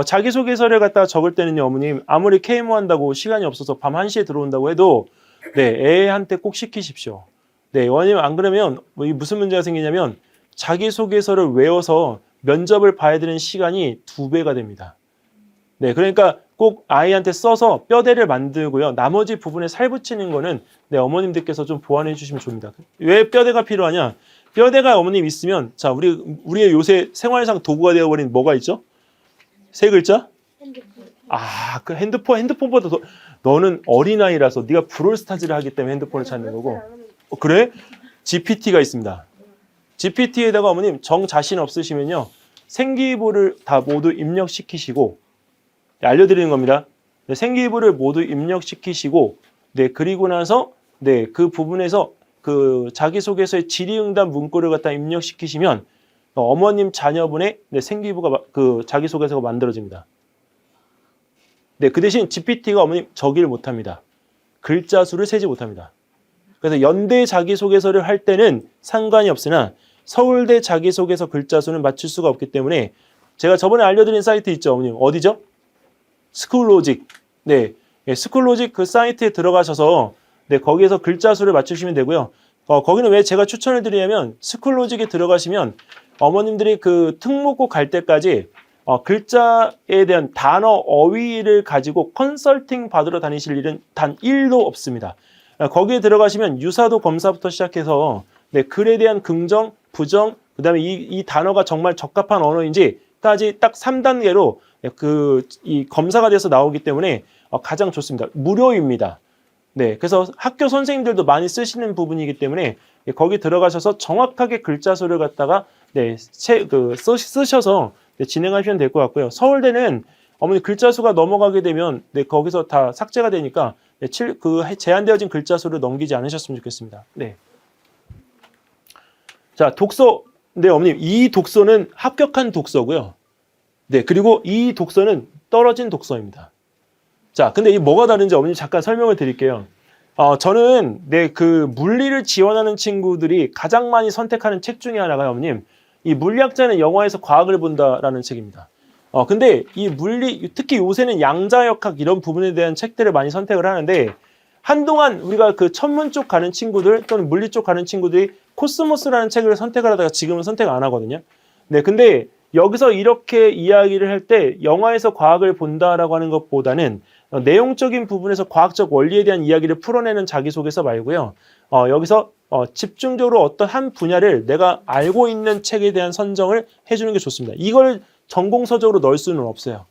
자기소개서를 갖다가 적을 때는요, 어머님 아무리 KMO 한다고 시간이 없어서 밤 1시에 들어온다고 해도 네, 애한테 꼭 시키십시오. 네, 왜냐면 안 그러면 무슨 문제가 생기냐면 자기소개서를 외워서 면접을 봐야 되는 시간이 2배가 됩니다. 네, 그러니까 꼭 아이한테 써서 뼈대를 만들고요. 나머지 부분에 살 붙이는 거는 네, 어머님들께서 좀 보완해 주시면 좋습니다. 왜 뼈대가 필요하냐? 뼈대가 어머님 있으면 자, 우리의 요새 생활상 도구가 되어버린 뭐가 있죠? 3글자? 핸드폰. 그 핸드폰보다 더 너는 어린아이라서 네가 브롤스타즈를 하기 때문에 핸드폰을 찾는 거고. 그래? GPT가 있습니다. GPT에다가 어머님 정 자신 없으시면요. 생기부를 다 모두 입력시키시고 네, 알려드리는 겁니다. 네, 생기부를 모두 입력시키시고 네, 그리고 나서 네, 그 부분에서 그 자기소개서의 질의응답 문구를 갖다 입력시키시면 어머님 자녀분의 네, 생기부가 그 자기소개서가 만들어집니다. 네, 그 대신 GPT가 어머님 저기를 못합니다. 글자 수를 세지 못합니다. 그래서 연대 자기소개서를 할 때는 상관이 없으나 서울대 자기소개서 글자 수는 맞출 수가 없기 때문에 제가 저번에 알려드린 사이트 있죠, 어머님. 어디죠? 스쿨로직. 네, 스쿨로직 그 사이트에 들어가셔서 네, 거기에서 글자 수를 맞추시면 되고요. 거기는 왜 제가 추천을 드리냐면 스쿨로직에 들어가시면 어머님들이 그 특목고 갈 때까지 글자에 대한 단어 어휘를 가지고 컨설팅 받으러 다니실 일은 단 1도 없습니다. 거기에 들어가시면 유사도 검사부터 시작해서 네, 글에 대한 긍정, 부정, 그다음에 이 단어가 정말 적합한 언어인지까지 딱 3단계로 이 검사가 돼서 나오기 때문에 가장 좋습니다. 무료입니다. 네, 그래서 학교 선생님들도 많이 쓰시는 부분이기 때문에 거기 들어가셔서 정확하게 글자 수를 갖다가 네, 쓰셔서 네, 진행하시면 될 것 같고요. 서울대는 어머니 글자 수가 넘어가게 되면 네, 거기서 다 삭제가 되니까 네, 제한되어진 글자 수를 넘기지 않으셨으면 좋겠습니다. 네. 자, 독서. 네, 어머님, 이 독서는 합격한 독서고요. 네, 그리고 이 독서는 떨어진 독서입니다. 자, 근데 이 뭐가 다른지 어머님 잠깐 설명을 드릴게요. 저는 그 물리를 지원하는 친구들이 가장 많이 선택하는 책 중에 하나가 어머님, 이 물리학자는 영화에서 과학을 본다라는 책입니다. 근데 이 특히 요새는 양자역학 이런 부분에 대한 책들을 많이 선택을 하는데 한동안 우리가 그 천문 쪽 가는 친구들 또는 물리 쪽 가는 친구들이 코스모스라는 책을 선택을 하다가 지금은 선택 안 하거든요. 네, 근데 여기서 이렇게 이야기를 할 때 영화에서 과학을 본다라고 하는 것보다는 내용적인 부분에서 과학적 원리에 대한 이야기를 풀어내는 자기소개서 말고요. 여기서 집중적으로 어떤 한 분야를 내가 알고 있는 책에 대한 선정을 해주는 게 좋습니다. 이걸 전공서적으로 넣을 수는 없어요.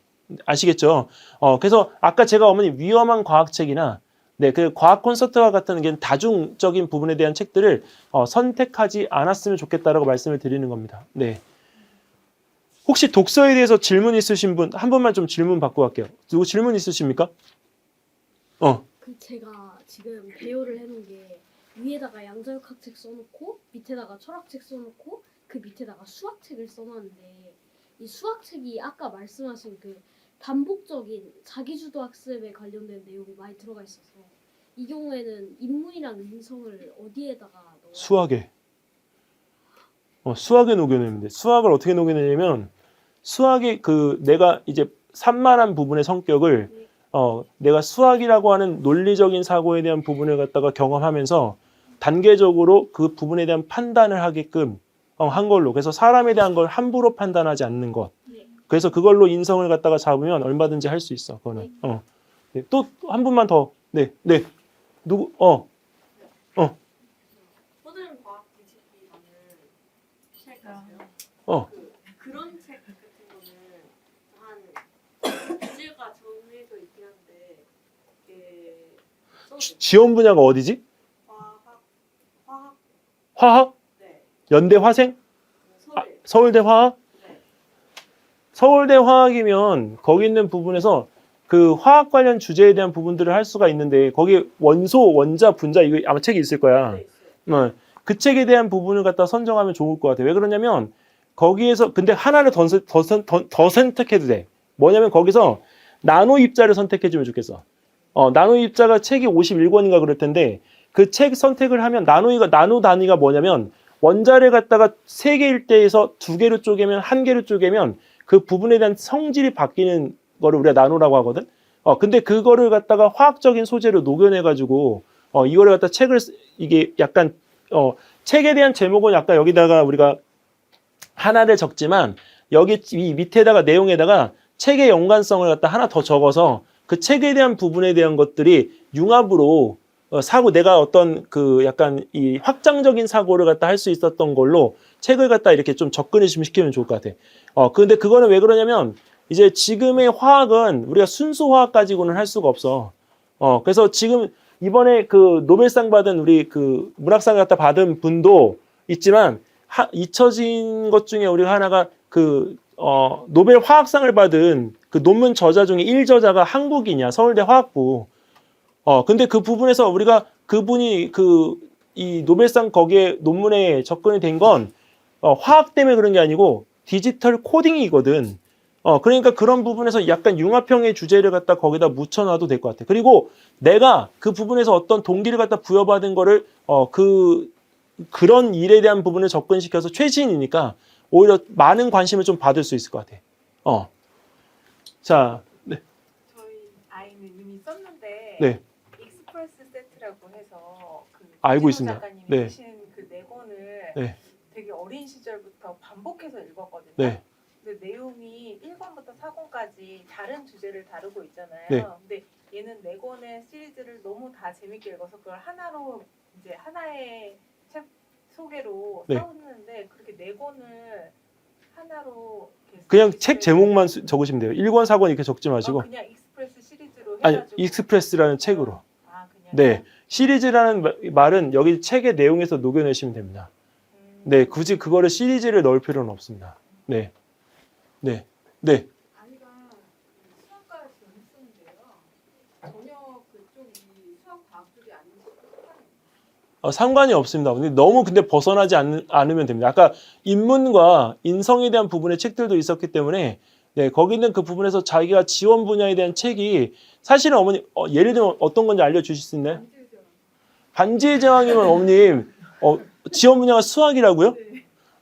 아시겠죠? 그래서 아까 제가 어머니 위험한 과학책이나 네, 그 과학 콘서트와 같은 게 다중적인 부분에 대한 책들을 선택하지 않았으면 좋겠다라고 말씀을 드리는 겁니다. 네. 혹시 독서에 대해서 질문 있으신 분 한 번만 좀 질문 받고 갈게요. 누구 질문 있으십니까? 제가 지금 배열을 해놓은 게 위에다가 양자역학 책 써놓고 밑에다가 철학책 써놓고 그 밑에다가 수학책을 써놨는데 이 수학책이 아까 말씀하신 그 반복적인 자기주도 학습에 관련된 내용이 많이 들어가 있어서 이 경우에는 인문이랑 인성을 어디에다가 넣어요? 수학에. 수학에 녹여내는데 수학을 어떻게 녹여내냐면 수학이 내가 이제 산만한 부분의 성격을 내가 수학이라고 하는 논리적인 사고에 대한 부분을 갖다가 경험하면서 단계적으로 그 부분에 대한 판단을 하게끔 한 걸로. 그래서 사람에 대한 걸 함부로 판단하지 않는 것. 네. 그래서 그걸로 인성을 갖다가 잡으면 얼마든지 할 수 있어. 그거는. 네, 또 한 분만 더. 네, 네. 누구? 모든 과학 지식이 많은 책 같아요. 그런 책 같은 거는 한 주제가 정해져 있긴 한데 이게 지원 분야가 어디지? 화학? 네. 연대 화생? 서울대 화학? 네. 서울대 화학이면 거기 있는 부분에서 그 화학 관련 주제에 대한 부분들을 할 수가 있는데 거기 원소, 원자, 분자 이거 아마 책이 있을 거야. 네, 있어요. 그 책에 대한 부분을 갖다 선정하면 좋을 것 같아. 왜 그러냐면 거기에서 근데 하나를 더 선택해도 돼. 뭐냐면 거기서 나노 입자를 선택해주면 좋겠어. 나노 입자가 책이 51권인가 그럴 텐데 그 책 선택을 하면 나노 단위가 뭐냐면 원자를 갖다가 3개일 때에서 2개로 쪼개면 1개로 쪼개면 그 부분에 대한 성질이 바뀌는 거를 우리가 나노라고 하거든. 근데 그거를 갖다가 화학적인 소재로 녹여내가지고 이거를 갖다 이게 약간 책에 대한 제목은 약간 여기다가 우리가 하나를 적지만 여기 이 밑에다가 내용에다가 책의 연관성을 갖다 하나 더 적어서 그 책에 대한 부분에 대한 것들이 융합으로 내가 어떤 그 약간 이 확장적인 사고를 갖다 할 수 있었던 걸로 책을 갖다 이렇게 좀 접근을 좀 시키면 좋을 것 같아. 근데 그거는 왜 그러냐면 이제 지금의 화학은 우리가 순수 화학 가지고는 할 수가 없어. 그래서 지금 이번에 그 노벨상 받은 우리 그 문학상 갖다 받은 분도 있지만 잊혀진 것 중에 우리가 하나가 노벨 화학상을 받은 그 논문 저자 중에 1저자가 한국인이야. 서울대 화학부. 근데 그 부분에서 우리가 그분이 이 노벨상 거기에 논문에 접근이 된 건 화학 때문에 그런 게 아니고 디지털 코딩이거든. 그러니까 그런 부분에서 약간 융합형의 주제를 갖다 거기다 묻혀놔도 될 것 같아. 그리고 내가 그 부분에서 어떤 동기를 갖다 부여받은 거를 그런 일에 대한 부분을 접근시켜서 최신이니까 오히려 많은 관심을 좀 받을 수 있을 것 같아. 자, 네. 저희 아이는 이미 썼는데 네. 익스프레스 세트라고 해서 알고 이진호 있습니다. 작가님이 네. 쓰신 그 네 권을 네. 되게 어린 시절부터 반복해서 읽었거든요. 네. 근데 내용이 1권부터 4권까지 다른 주제를 다루고 있잖아요. 네. 근데 얘는 네 권의 시리즈를 너무 다 재밌게 읽어서 그걸 하나로 이제 하나의 책 소개로 네. 써왔는데 그렇게 네 권을 하나로 이렇게 그냥 시리즈를- 책 제목만 적으시면 돼요. 1권, 4권 이렇게 적지 마시고 그냥 익스프레스 시리즈로 아니 해가지고 익스프레스라는 책으로. 아, 그냥 네. 시리즈라는 말은 여기 책의 내용에서 녹여내시면 됩니다. 네, 굳이 그거를 시리즈를 넣을 필요는 없습니다. 네. 네. 네. 아이가 수학과를 지원했었는데요. 전혀 그쪽이 수학 과학 쪽이 아닌 상관이 없습니다. 근데 벗어나지 않으면 됩니다. 아까 인문과 인성에 대한 부분의 책들도 있었기 때문에 네, 거기는 그 부분에서 자기가 지원 분야에 대한 책이 사실은 어머니 예를 들면 어떤 건지 알려주실 수 있나요? 반지의 제왕이면 어머님 지원 분야가 수학이라고요?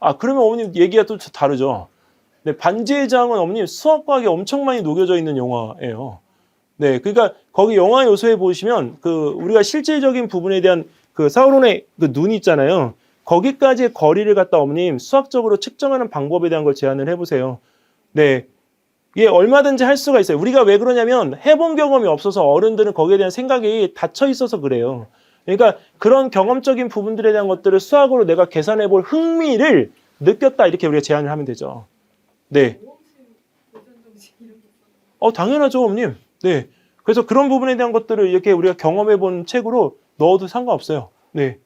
아 그러면 어머님 얘기가 또 다르죠. 네, 반지의 제왕은 어머님 수학과학이 엄청 많이 녹여져 있는 영화예요. 네, 그러니까 거기 영화 요소에 보시면 그 우리가 실질적인 부분에 대한 그 사우론의 그 눈 있잖아요. 거기까지의 거리를 갖다 어머님 수학적으로 측정하는 방법에 대한 걸 제안을 해보세요. 네, 이게 얼마든지 할 수가 있어요. 우리가 왜 그러냐면 해본 경험이 없어서 어른들은 거기에 대한 생각이 닫혀 있어서 그래요. 그러니까 그런 경험적인 부분들에 대한 것들을 수학으로 내가 계산해 볼 흥미를 느꼈다 이렇게 우리가 제안을 하면 되죠. 네. 당연하죠, 어머님. 네. 그래서 그런 부분에 대한 것들을 이렇게 우리가 경험해 본 책으로 넣어도 상관없어요. 네.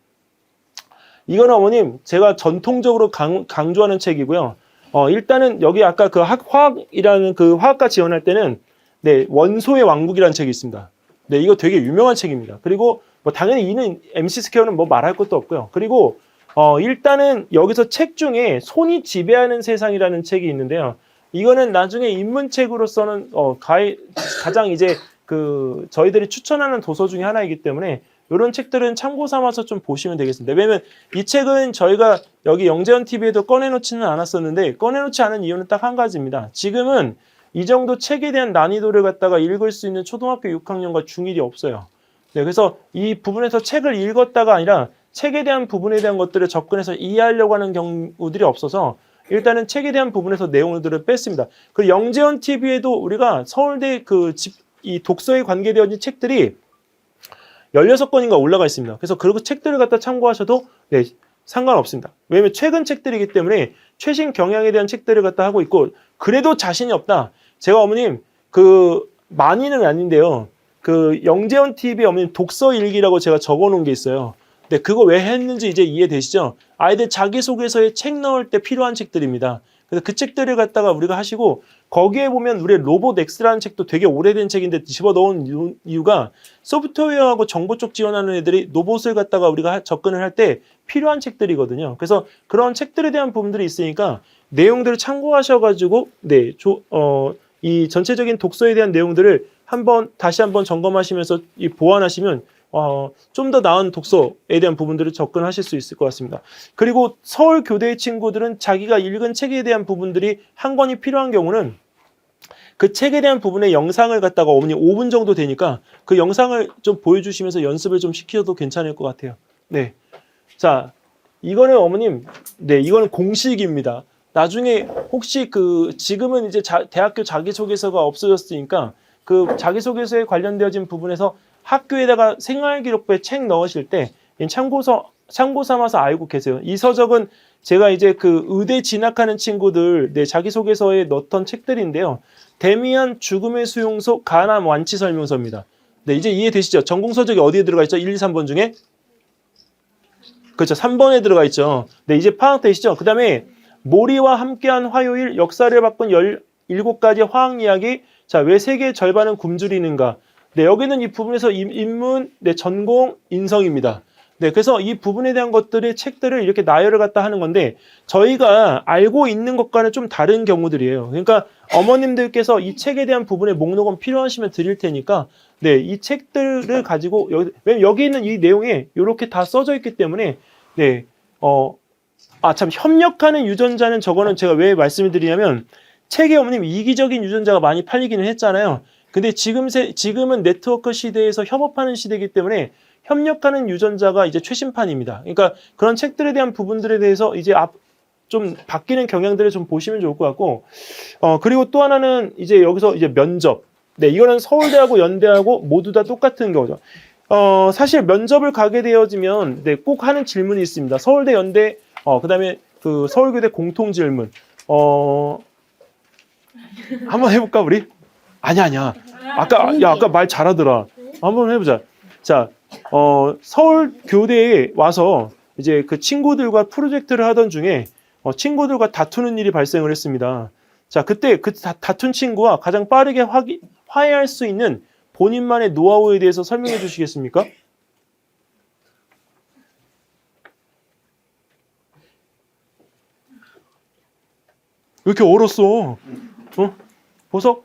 이거는 어머님 제가 전통적으로 강조하는 책이고요. 일단은 여기 아까 그 화학이라는 그 화학과 지원할 때는 네, 원소의 왕국이라는 책이 있습니다. 네, 이거 되게 유명한 책입니다. 그리고 뭐 당연히 이는 MC 스퀘어는 뭐 말할 것도 없고요. 그리고 일단은 여기서 책 중에 손이 지배하는 세상이라는 책이 있는데요. 이거는 나중에 입문책으로서는 가장 이제 그 저희들이 추천하는 도서 중에 하나이기 때문에 이런 책들은 참고 삼아서 좀 보시면 되겠습니다. 왜냐면 이 책은 저희가 여기 영재현 TV에도 꺼내놓지는 않았었는데 꺼내놓지 않은 이유는 딱 한 가지입니다. 지금은 이 정도 책에 대한 난이도를 갖다가 읽을 수 있는 초등학교 6학년과 중1이 없어요. 네, 그래서 이 부분에서 책을 읽었다가 아니라 책에 대한 부분에 대한 것들을 접근해서 이해하려고 하는 경우들이 없어서 일단은 책에 대한 부분에서 내용들을 뺐습니다. 그리고 영재현 TV에도 우리가 서울대 이 독서에 관계되어 있는 책들이 16권인가 올라가 있습니다. 그래서 그 책들을 갖다 참고하셔도 네, 상관없습니다. 왜냐면 최근 책들이기 때문에 최신 경향에 대한 책들을 갖다 하고 있고 그래도 자신이 없다. 제가 어머님 많이는 아닌데요. 영재현 TV 어머님 독서 일기라고 제가 적어 놓은 게 있어요. 근데 그거 왜 했는지 이제 이해되시죠? 아이들 자기소개서에 책 넣을 때 필요한 책들입니다. 그래서 그 책들을 갖다가 우리가 하시고 거기에 보면 우리 로봇 X라는 책도 되게 오래된 책인데 집어넣은 이유가 소프트웨어하고 정보 쪽 지원하는 애들이 로봇을 갖다가 우리가 접근을 할 때 필요한 책들이거든요. 그래서 그런 책들에 대한 부분들이 있으니까 내용들을 참고하셔가지고 이 전체적인 독서에 대한 내용들을 다시 한번 점검하시면서 보완하시면 좀 더 나은 독서에 대한 부분들을 접근하실 수 있을 것 같습니다. 그리고 서울 교대의 친구들은 자기가 읽은 책에 대한 부분들이 한 권이 필요한 경우는 그 책에 대한 부분의 영상을 갖다가 어머니 5분 정도 되니까 그 영상을 좀 보여주시면서 연습을 좀 시키셔도 괜찮을 것 같아요. 네. 자, 이거는 어머님, 네, 이거는 공식입니다. 나중에 혹시 지금은 이제 대학교 자기소개서가 없어졌으니까 그 자기소개서에 관련되어진 부분에서 학교에다가 생활기록부에 책 넣으실 때 참고 삼아서 알고 계세요. 이 서적은 제가 이제 의대 진학하는 친구들 자기소개서에 넣었던 책들인데요. 데미안 죽음의 수용소 간암 완치 설명서입니다. 네, 이제 이해되시죠? 전공서적이 어디에 들어가 있죠? 1, 2, 3번 중에? 그렇죠. 3번에 들어가 있죠. 네, 이제 파악되시죠? 그 다음에 모리와 함께한 화요일, 역사를 바꾼 17가지 화학 이야기. 자, 왜 세계의 절반은 굶주리는가? 네, 여기는 이 부분에서 인문, 전공, 인성입니다. 네, 그래서 이 부분에 대한 것들의 책들을 이렇게 나열을 갖다 하는 건데 저희가 알고 있는 것과는 좀 다른 경우들이에요. 그러니까 어머님들께서 이 책에 대한 부분의 목록은 필요하시면 드릴 테니까 네, 이 책들을 가지고 왜냐면 여기 있는 이 내용에 이렇게 다 써져 있기 때문에 네, 참 협력하는 유전자는 저거는 제가 왜 말씀을 드리냐면 책에 어머님 이기적인 유전자가 많이 팔리기는 했잖아요. 근데 지금은 네트워크 시대에서 협업하는 시대이기 때문에 협력하는 유전자가 이제 최신판입니다. 그러니까 그런 책들에 대한 부분들에 대해서 이제 좀 바뀌는 경향들을 좀 보시면 좋을 것 같고, 그리고 또 하나는 이제 여기서 이제 면접. 네, 이거는 서울대하고 연대하고 모두 다 똑같은 거죠. 사실 면접을 가게 되어지면 네, 꼭 하는 질문이 있습니다. 서울대, 연대, 그다음에 그 서울교대 공통 질문. 한번 해볼까 우리? 아니야. 아까 말 잘하더라. 한번 해보자. 자, 서울교대에 와서 이제 그 친구들과 프로젝트를 하던 중에 친구들과 다투는 일이 발생을 했습니다. 자, 그때 그 다툰 친구와 가장 빠르게 화해할 수 있는 본인만의 노하우에 대해서 설명해 주시겠습니까? 왜 이렇게 얼었어? 보석?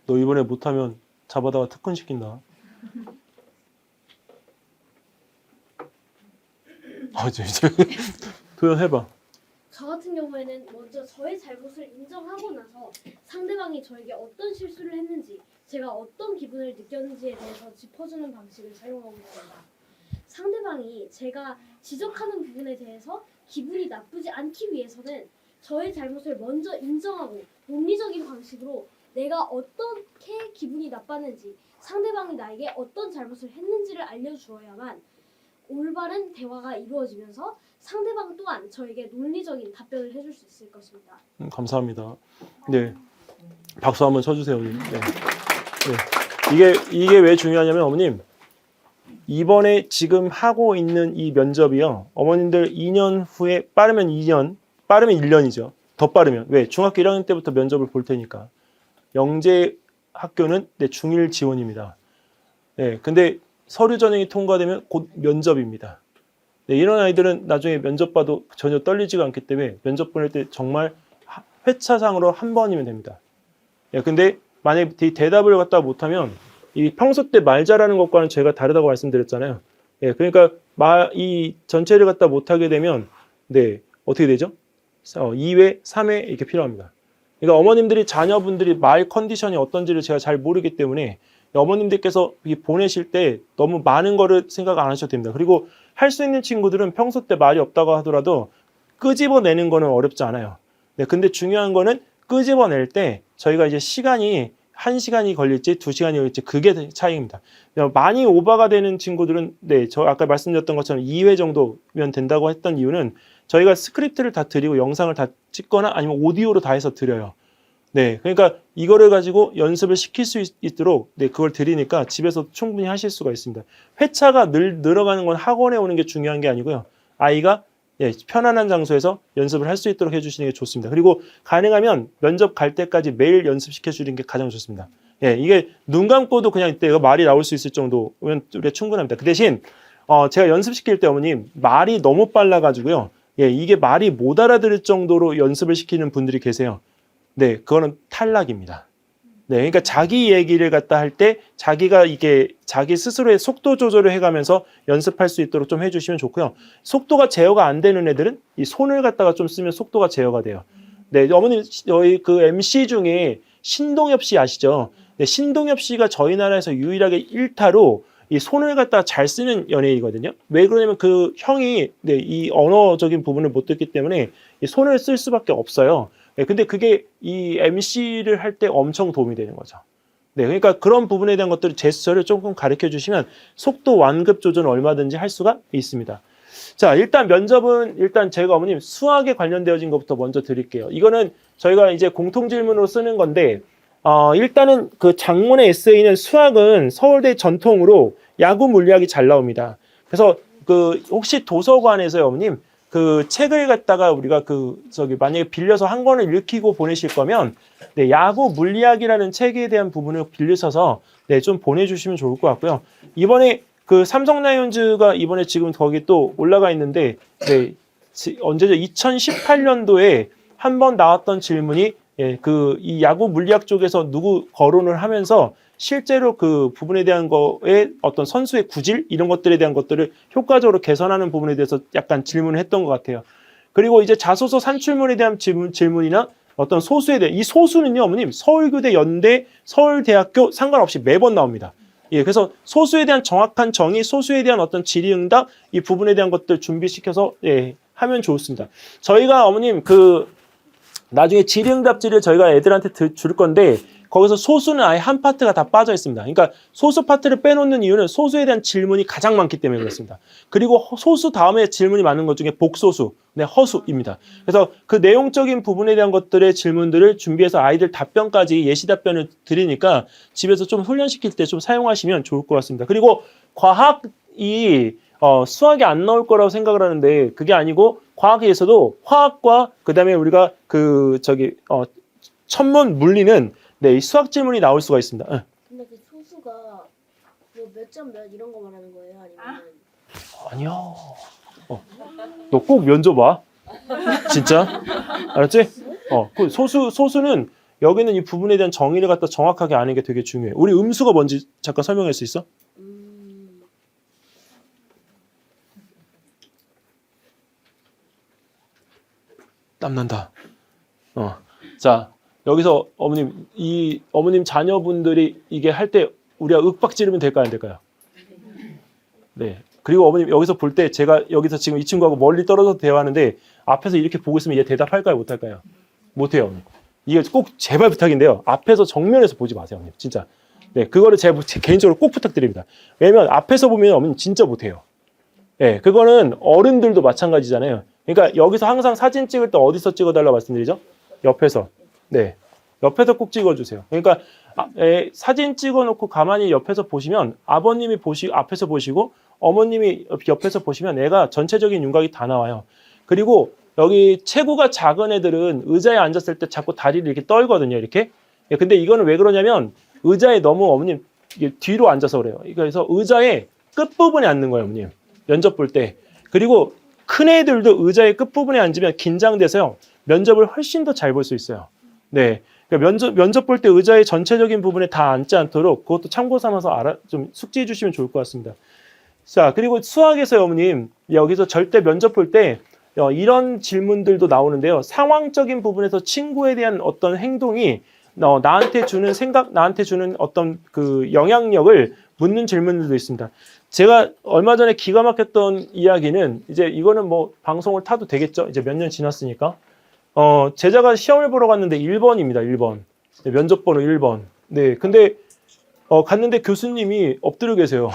너 이번에 못하면 잡아다가 특훈 시킨다. 이제 도연해봐. 저 같은 경우에는 먼저 저의 잘못을 인정하고 나서 상대방이 저에게 어떤 실수를 했는지 제가 어떤 기분을 느꼈는지에 대해서 짚어주는 방식을 사용하고 있습니다. 상대방이 제가 지적하는 부분에 대해서 기분이 나쁘지 않기 위해서는 저의 잘못을 먼저 인정하고 논리적인 방식으로 내가 어떻게 기분이 나빴는지 상대방이 나에게 어떤 잘못을 했는지를 알려주어야만 올바른 대화가 이루어지면서 상대방 또한 저에게 논리적인 답변을 해줄 수 있을 것입니다. 감사합니다. 네, 박수 한번 쳐주세요, 어머님. 네. 이게 왜 중요하냐면 어머님 이번에 지금 하고 있는 이 면접이요, 어머님들 2년 후에 빠르면 1년이죠. 더 빠르면 왜 중학교 1학년 때부터 면접을 볼 테니까. 영재 학교는 중1 지원입니다. 네, 근데 서류 전형이 통과되면 곧 면접입니다. 네, 이런 아이들은 나중에 면접 봐도 전혀 떨리지가 않기 때문에 면접 보낼 때 정말 회차상으로 한 번이면 됩니다. 예, 근데 만약에 대답을 갖다 못하면 이 평소 때 말 잘하는 것과는 제가 다르다고 말씀드렸잖아요. 예, 그러니까 이 전체를 갖다 못하게 되면 네, 어떻게 되죠? 2회, 3회 이렇게 필요합니다. 그러니까 어머님들이 자녀분들이 말 컨디션이 어떤지를 제가 잘 모르기 때문에 어머님들께서 보내실 때 너무 많은 거를 생각 안 하셔도 됩니다. 그리고 할 수 있는 친구들은 평소 때 말이 없다고 하더라도 끄집어내는 거는 어렵지 않아요. 네, 근데 중요한 거는 끄집어낼 때 저희가 이제 시간이 1시간이 걸릴지 2시간이 걸릴지 그게 차이입니다. 많이 오버가 되는 친구들은 네, 저 아까 말씀드렸던 것처럼 2회 정도면 된다고 했던 이유는 저희가 스크립트를 다 드리고 영상을 다 찍거나 아니면 오디오로 다 해서 드려요. 네, 그러니까 이거를 가지고 연습을 시킬 수 있도록 네, 그걸 드리니까 집에서 충분히 하실 수가 있습니다. 회차가 늘어가는 건 학원에 오는 게 중요한 게 아니고요. 아이가 예, 편안한 장소에서 연습을 할 수 있도록 해주시는 게 좋습니다. 그리고 가능하면 면접 갈 때까지 매일 연습시켜 주는 게 가장 좋습니다. 예, 이게 눈 감고도 그냥 이때가 말이 나올 수 있을 정도면 우리가 충분합니다. 그 대신 제가 연습시킬 때 어머님 말이 너무 빨라가지고요. 예, 이게 말이 못 알아들을 정도로 연습을 시키는 분들이 계세요. 네, 그거는 탈락입니다. 네, 그러니까 자기 얘기를 갖다 할 때 자기가 이게 자기 스스로의 속도 조절을 해가면서 연습할 수 있도록 좀 해주시면 좋고요. 속도가 제어가 안 되는 애들은 이 손을 갖다가 좀 쓰면 속도가 제어가 돼요. 네, 어머님 저희 그 MC 중에 신동엽 씨 아시죠? 네, 신동엽 씨가 저희 나라에서 유일하게 1타로 이 손을 갖다가 잘 쓰는 연예인이거든요. 왜 그러냐면 그 형이 네, 이 언어적인 부분을 못 듣기 때문에 이 손을 쓸 수밖에 없어요. 네, 근데 그게 이 MC를 할 때 엄청 도움이 되는 거죠. 네, 그러니까 그런 부분에 대한 것들을 제스처를 조금 가르쳐 주시면 속도 완급 조절은 얼마든지 할 수가 있습니다. 자, 일단 면접은 일단 제가 어머님 수학에 관련되어진 것부터 먼저 드릴게요. 이거는 저희가 이제 공통 질문으로 쓰는 건데 일단은 그 장문의 에세이는 수학은 서울대 전통으로 야구 물리학이 잘 나옵니다. 그래서 그 혹시 도서관에서요, 어머님 그 책을 갖다가 우리가 만약에 빌려서 한 권을 읽히고 보내실 거면 네, 야구 물리학이라는 책에 대한 부분을 빌리셔서 네, 좀 보내주시면 좋을 것 같고요. 이번에 그 삼성 라이온즈가 이번에 지금 거기 또 올라가 있는데 네, 언제죠? 2018년도에 한 번 나왔던 질문이 예, 이 야구 물리학 쪽에서 누구 거론을 하면서 실제로 그 부분에 대한 거에 어떤 선수의 구질 이런 것들에 대한 것들을 효과적으로 개선하는 부분에 대해서 약간 질문을 했던 것 같아요. 그리고 이제 자소서 산출문에 대한 질문이나 어떤 소수에 대한 이 소수는요, 어머님 서울교대, 연대, 서울대학교 상관없이 매번 나옵니다. 예, 그래서 소수에 대한 정확한 정의, 소수에 대한 어떤 질의응답 이 부분에 대한 것들 준비시켜서 예, 하면 좋습니다. 저희가 어머님 나중에 질의응답지를 저희가 애들한테 줄 건데 거기서 소수는 아예 한 파트가 다 빠져 있습니다. 그러니까 소수 파트를 빼놓는 이유는 소수에 대한 질문이 가장 많기 때문에 그렇습니다. 그리고 소수 다음에 질문이 많은 것 중에 복소수, 네, 허수입니다. 그래서 그 내용적인 부분에 대한 것들의 질문들을 준비해서 아이들 답변까지 예시 답변을 드리니까 집에서 좀 훈련시킬 때 좀 사용하시면 좋을 것 같습니다. 그리고 과학이 수학이 안 나올 거라고 생각을 하는데 그게 아니고 과학에서도 화학과 그다음에 우리가 천문 물리는 네, 이 수학 질문이 나올 수가 있습니다. 근데 그 소수가 뭐 몇 점 몇 이런 거 말하는 거예요? 아니면 아니야. 너 꼭 면접 와. 진짜? 알았지? 그 소수는 여기는 이 부분에 대한 정의를 갖다 정확하게 아는 게 되게 중요해. 우리 음수가 뭔지 잠깐 설명할 수 있어? 땀난다. 자, 여기서 어머님 자녀분들이 이게 할 때 우리가 윽박 지르면 될까요, 안 될까요? 네. 그리고 어머님 여기서 볼 때 제가 여기서 지금 이 친구하고 멀리 떨어져서 대화하는데 앞에서 이렇게 보고 있으면 얘 대답할까요, 못할까요? 못해요, 어머님. 이게 꼭 제발 부탁인데요. 앞에서 정면에서 보지 마세요, 어머님. 진짜. 네, 그거를 제가 개인적으로 꼭 부탁드립니다. 왜냐면 앞에서 보면 어머님 진짜 못해요. 네, 그거는 어른들도 마찬가지잖아요. 그러니까 여기서 항상 사진 찍을 때 어디서 찍어달라고 말씀드리죠? 옆에서. 네, 옆에서 꼭 찍어주세요. 그러니까 사진 찍어놓고 가만히 옆에서 보시면 아버님이 앞에서 보시고 어머님이 옆에서 보시면 애가 전체적인 윤곽이 다 나와요. 그리고 여기 체구가 작은 애들은 의자에 앉았을 때 자꾸 다리를 이렇게 떨거든요. 이렇게. 근데 이거는 왜 그러냐면 의자에 너무 어머님 이게 뒤로 앉아서 그래요. 그래서 의자의 끝부분에 앉는 거예요, 어머님. 면접 볼 때. 그리고 큰 애들도 의자의 끝부분에 앉으면 긴장돼서요. 면접을 훨씬 더 잘 볼 수 있어요. 네. 그러니까 면접 볼 때 의자의 전체적인 부분에 다 앉지 않도록 그것도 참고 삼아서 좀 숙지해 주시면 좋을 것 같습니다. 자, 그리고 수학에서요, 어머님. 여기서 절대 면접 볼 때 이런 질문들도 나오는데요. 상황적인 부분에서 친구에 대한 어떤 행동이 나한테 주는 생각, 나한테 주는 어떤 그 영향력을 묻는 질문들도 있습니다. 제가 얼마 전에 기가 막혔던 이야기는 이제 이거는 뭐 방송을 타도 되겠죠? 이제 몇 년 지났으니까. 제자가 시험을 보러 갔는데 1번입니다. 1번. 네, 면접 번호 1번. 네. 근데 갔는데 교수님이 엎드려 계세요.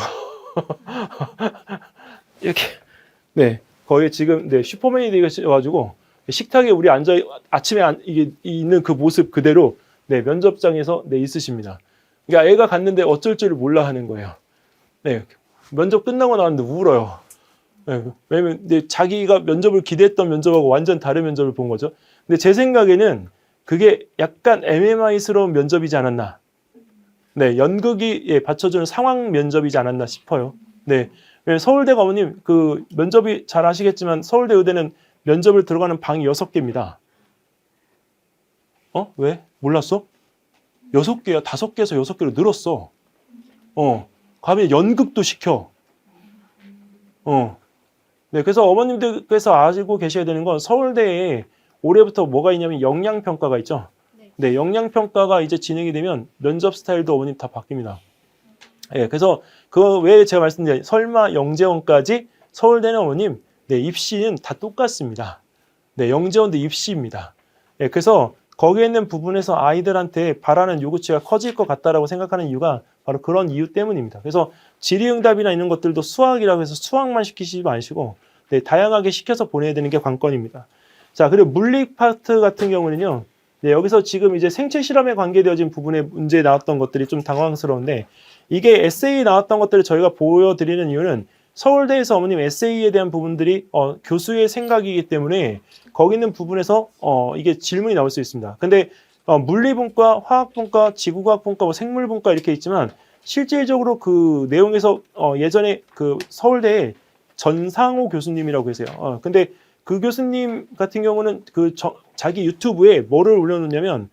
이렇게. 네. 거의 지금 네, 슈퍼맨이 되셔가지고 식탁에 우리 아침에 이게 있는 그 모습 그대로 네, 면접장에서 네, 있으십니다. 그러니까 애가 갔는데 어쩔 줄을 몰라 하는 거예요. 네. 면접 끝나고 나왔는데 울어요. 네, 왜냐면 자기가 면접을 기대했던 면접하고 완전 다른 면접을 본 거죠. 근데 제 생각에는 그게 약간 MMI스러운 면접이지 않았나. 네, 연극이 받쳐주는 상황 면접이지 않았나 싶어요. 네, 왜냐면 서울대가 어머님 그 면접이 잘 아시겠지만 서울대 의대는 면접을 들어가는 방이 6개입니다. 왜? 몰랐어? 6개야. 5개에서 6개로 늘었어. 가면 연극도 시켜. 네, 그래서 어머님들께서 아시고 계셔야 되는 건 서울대에 올해부터 뭐가 있냐면 역량평가가 있죠. 네, 역량평가가 이제 진행이 되면 면접 스타일도 어머님 다 바뀝니다. 네, 그래서 그거 왜 제가 말씀드린 설마 영재원까지 서울대는 어머님 네, 입시는 다 똑같습니다. 네, 영재원도 입시입니다. 네, 그래서 거기에 있는 부분에서 아이들한테 바라는 요구치가 커질 것 같다라고 생각하는 이유가 바로 그런 이유 때문입니다. 그래서 질의응답이나 이런 것들도 수학이라고 해서 수학만 시키지 마시고 네, 다양하게 시켜서 보내야 되는 게 관건입니다. 자, 그리고 물리 파트 같은 경우는요. 네, 여기서 지금 이제 생체 실험에 관계되어진 부분에 문제에 나왔던 것들이 좀 당황스러운데 이게 에세이 나왔던 것들을 저희가 보여드리는 이유는 서울대에서 어머님 에세이에 대한 부분들이 교수의 생각이기 때문에 거기 있는 부분에서 이게 질문이 나올 수 있습니다. 근데 물리분과, 화학분과, 지구과학분과, 뭐 생물분과 이렇게 있지만 실질적으로 그 내용에서 예전에 그 서울대에 전상호 교수님이라고 계세요. 근데 그 교수님 같은 경우는 자기 유튜브에 뭐를 올려놓냐면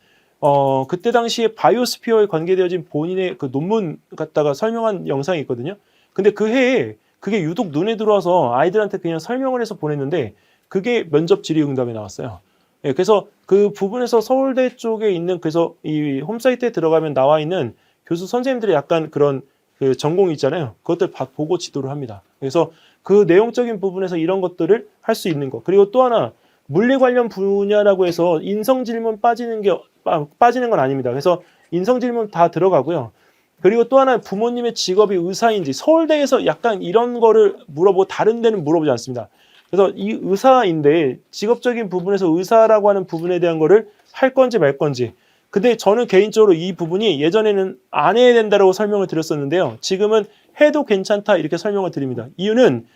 그때 당시에 바이오스피어에 관계되어진 본인의 그 논문 갖다가 설명한 영상이 있거든요. 근데 그 해에 그게 유독 눈에 들어와서 아이들한테 그냥 설명을 해서 보냈는데 그게 면접 질의응답에 나왔어요. 예, 그래서 그 부분에서 서울대 쪽에 있는 그래서 이 홈사이트에 들어가면 나와 있는 교수 선생님들이 약간 그런 그 전공이 있잖아요. 그것들 보고 지도를 합니다. 그래서 그 내용적인 부분에서 이런 것들을 할 수 있는 거. 그리고 또 하나 물리 관련 분야라고 해서 인성 질문 빠지는 건 아닙니다. 그래서 인성 질문 다 들어가고요. 그리고 또 하나 부모님의 직업이 의사인지 서울대에서 약간 이런 거를 물어보고 다른 데는 물어보지 않습니다. 그래서 이 의사인데 직업적인 부분에서 의사라고 하는 부분에 대한 거를 할 건지 말 건지. 근데 저는 개인적으로 이 부분이 예전에는 안 해야 된다라고 설명을 드렸었는데요. 지금은 해도 괜찮다 이렇게 설명을 드립니다. 이유는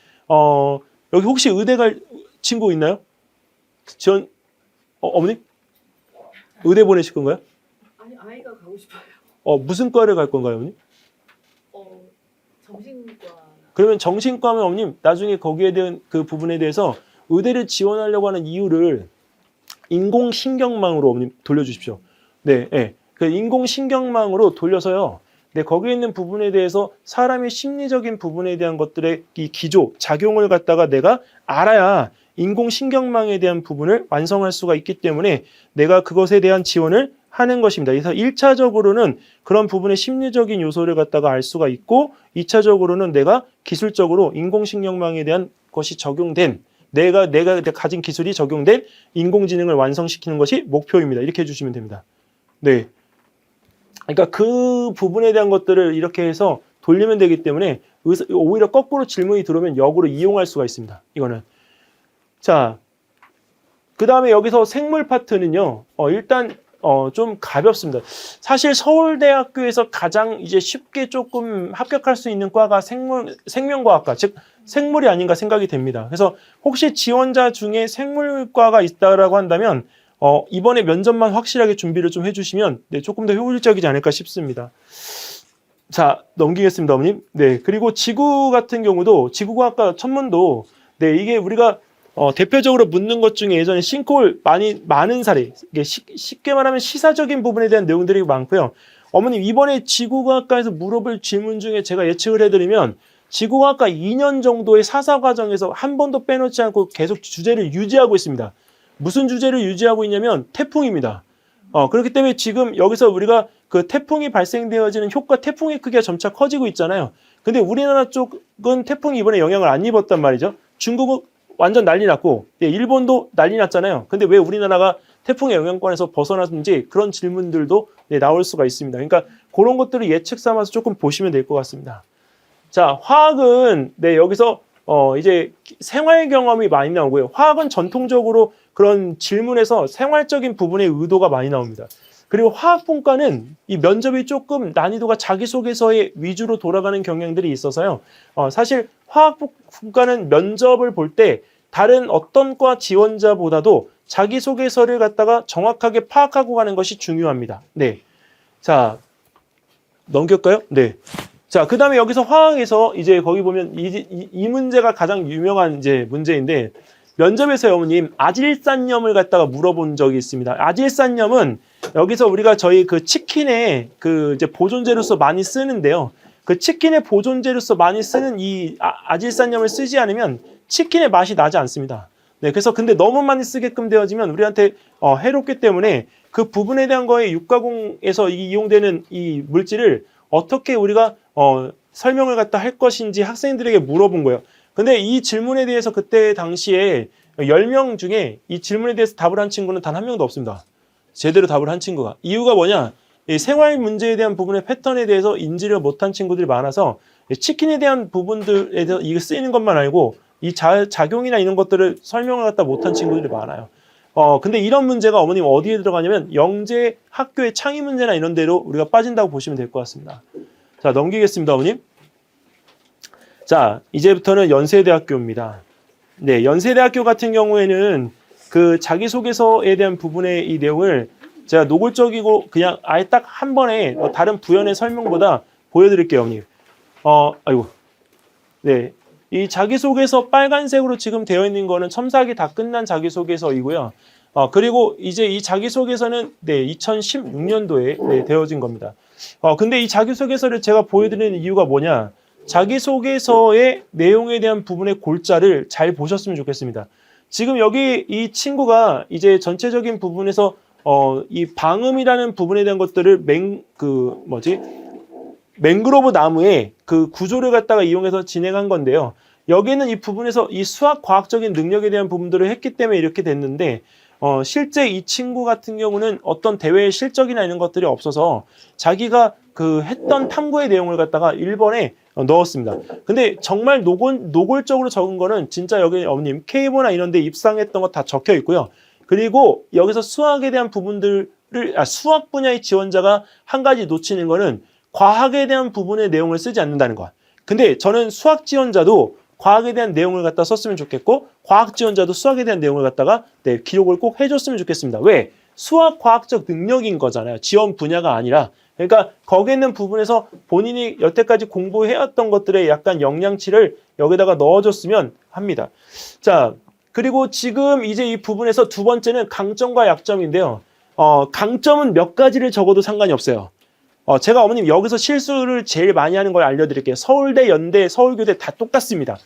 여기 혹시 의대 갈 친구 있나요? 어머님? 의대 보내실 건가요? 아니 아이가 가고 싶어요. 무슨 과를 갈 건가요, 어머님? 정신과. 그러면 정신과면 어머님 나중에 거기에 대한 그 부분에 대해서 의대를 지원하려고 하는 이유를 인공신경망으로 어머님 돌려주십시오. 네, 네. 그 인공신경망으로 돌려서요. 네, 거기에 있는 부분에 대해서 사람의 심리적인 부분에 대한 것들의 이 기조, 작용을 갖다가 내가 알아야 인공신경망에 대한 부분을 완성할 수가 있기 때문에 내가 그것에 대한 지원을 하는 것입니다. 그래서 1차적으로는 그런 부분의 심리적인 요소를 갖다가 알 수가 있고 2차적으로는 내가 기술적으로 인공신경망에 대한 것이 적용된 내가 가진 기술이 적용된 인공지능을 완성시키는 것이 목표입니다. 이렇게 해주시면 됩니다. 네. 그러니까 그 부분에 대한 것들을 이렇게 해서 돌리면 되기 때문에 오히려 거꾸로 질문이 들어오면 역으로 이용할 수가 있습니다. 이거는. 자, 그 다음에 여기서 생물 파트는요, 일단, 좀 가볍습니다. 사실 서울대학교에서 가장 이제 쉽게 조금 합격할 수 있는 과가 생명과학과, 즉, 생물이 아닌가 생각이 됩니다. 그래서 혹시 지원자 중에 생물과가 있다라고 한다면, 이번에 면접만 확실하게 준비를 좀 해주시면, 네, 조금 더 효율적이지 않을까 싶습니다. 자, 넘기겠습니다, 어머님. 네, 그리고 지구 같은 경우도, 지구과학과 천문도, 네, 이게 우리가 대표적으로 묻는 것 중에 예전에 싱크홀 많은 사례, 이게 쉽게 말하면 시사적인 부분에 대한 내용들이 많고요. 어머님, 이번에 지구과학과에서 물어볼 질문 중에 제가 예측을 해드리면 지구과학과 2년 정도의 사사 과정에서 한 번도 빼놓지 않고 계속 주제를 유지하고 있습니다. 무슨 주제를 유지하고 있냐면 태풍입니다. 그렇기 때문에 지금 여기서 우리가 그 태풍이 발생되어지는 효과, 태풍의 크기가 점차 커지고 있잖아요. 근데 우리나라 쪽은 태풍이 이번에 영향을 안 입었단 말이죠. 중국은 완전 난리 났고, 예, 일본도 난리 났잖아요. 근데 왜 우리나라가 태풍의 영향권에서 벗어났는지 그런 질문들도 네, 나올 수가 있습니다. 그러니까 그런 것들을 예측 삼아서 조금 보시면 될 것 같습니다. 자, 화학은 네, 여기서 이제 생활 경험이 많이 나오고요. 화학은 전통적으로 그런 질문에서 생활적인 부분의 의도가 많이 나옵니다. 그리고 화학분과는 이 면접이 조금 난이도가 자기소개서에 위주로 돌아가는 경향들이 있어서요. 사실 화학분과는 면접을 볼 때 다른 어떤 과 지원자보다도 자기소개서를 갖다가 정확하게 파악하고 가는 것이 중요합니다. 네. 자, 넘길까요? 네. 자, 그 다음에 여기서 화학에서 이제 거기 보면 이 문제가 가장 유명한 이제 문제인데 면접에서 어머님 아질산염을 갖다가 물어본 적이 있습니다. 아질산염은 여기서 우리가 저희 그 치킨에 그 이제 보존제로서 많이 쓰는데요. 그 치킨의 보존제로서 많이 쓰는 이 아질산염을 쓰지 않으면 치킨의 맛이 나지 않습니다. 네, 그래서 근데 너무 많이 쓰게끔 되어지면 우리한테 해롭기 때문에 그 부분에 대한 거에 육가공에서 이용되는 이 물질을 어떻게 우리가 설명을 갖다 할 것인지 학생들에게 물어본 거예요. 근데 이 질문에 대해서 그때 당시에 10명 중에 이 질문에 대해서 답을 한 친구는 단 한 명도 없습니다. 제대로 답을 한 친구가. 이유가 뭐냐? 이 생활 문제에 대한 부분의 패턴에 대해서 인지를 못한 친구들이 많아서 치킨에 대한 부분들에 대해서 이게 쓰이는 것만 알고 이 작용이나 이런 것들을 설명을 갖다 못한 친구들이 많아요. 근데 이런 문제가 어머님 어디에 들어가냐면 영재 학교의 창의 문제나 이런 데로 우리가 빠진다고 보시면 될 것 같습니다. 자, 넘기겠습니다, 어머님. 자, 이제부터는 연세대학교입니다. 네, 연세대학교 같은 경우에는 그 자기소개서에 대한 부분의 이 내용을 제가 노골적이고 그냥 아예 딱 한 번에 다른 부연의 설명보다 보여드릴게요, 어머님. 아이고. 네. 이 자기소개서 빨간색으로 지금 되어 있는 거는 첨삭이 다 끝난 자기소개서이고요. 그리고 이제 이 자기소개서는 네, 2016년도에 네, 되어진 겁니다. 근데 이 자기소개서를 제가 보여드리는 이유가 뭐냐? 자기소개서의 내용에 대한 부분의 골자를 잘 보셨으면 좋겠습니다. 지금 여기 이 친구가 이제 전체적인 부분에서 이 방음이라는 부분에 대한 것들을 맹그로브 나무의 그 구조를 갖다가 이용해서 진행한 건데요. 여기는 이 부분에서 이 수학 과학적인 능력에 대한 부분들을 했기 때문에 이렇게 됐는데 실제 이 친구 같은 경우는 어떤 대회의 실적이나 이런 것들이 없어서 자기가 그 했던 탐구의 내용을 갖다가 1번에 넣었습니다. 근데 정말 노골적으로 적은 거는 진짜 여기 어머님 K보나 이런 데 입상했던 거 다 적혀 있고요. 그리고 여기서 수학에 대한 부분들을 수학 분야의 지원자가 한 가지 놓치는 거는 과학에 대한 부분의 내용을 쓰지 않는다는 거. 근데 저는 수학 지원자도 과학에 대한 내용을 갖다 썼으면 좋겠고 과학 지원자도 수학에 대한 내용을 갖다가 기록을 꼭 해줬으면 좋겠습니다. 왜? 수학 과학적 능력인 거잖아요. 지원 분야가 아니라. 그러니까 거기에 있는 부분에서 본인이 여태까지 공부해왔던 것들의 약간 영양치를 여기다가 넣어줬으면 합니다. 자, 그리고 지금 이제 이 부분에서 두 번째는 강점과 약점인데요. 강점은 몇 가지를 적어도 상관이 없어요. 제가 어머님 여기서 실수를 제일 많이 하는 걸 알려드릴게요. 서울대, 연대, 서울교대 다 똑같습니다.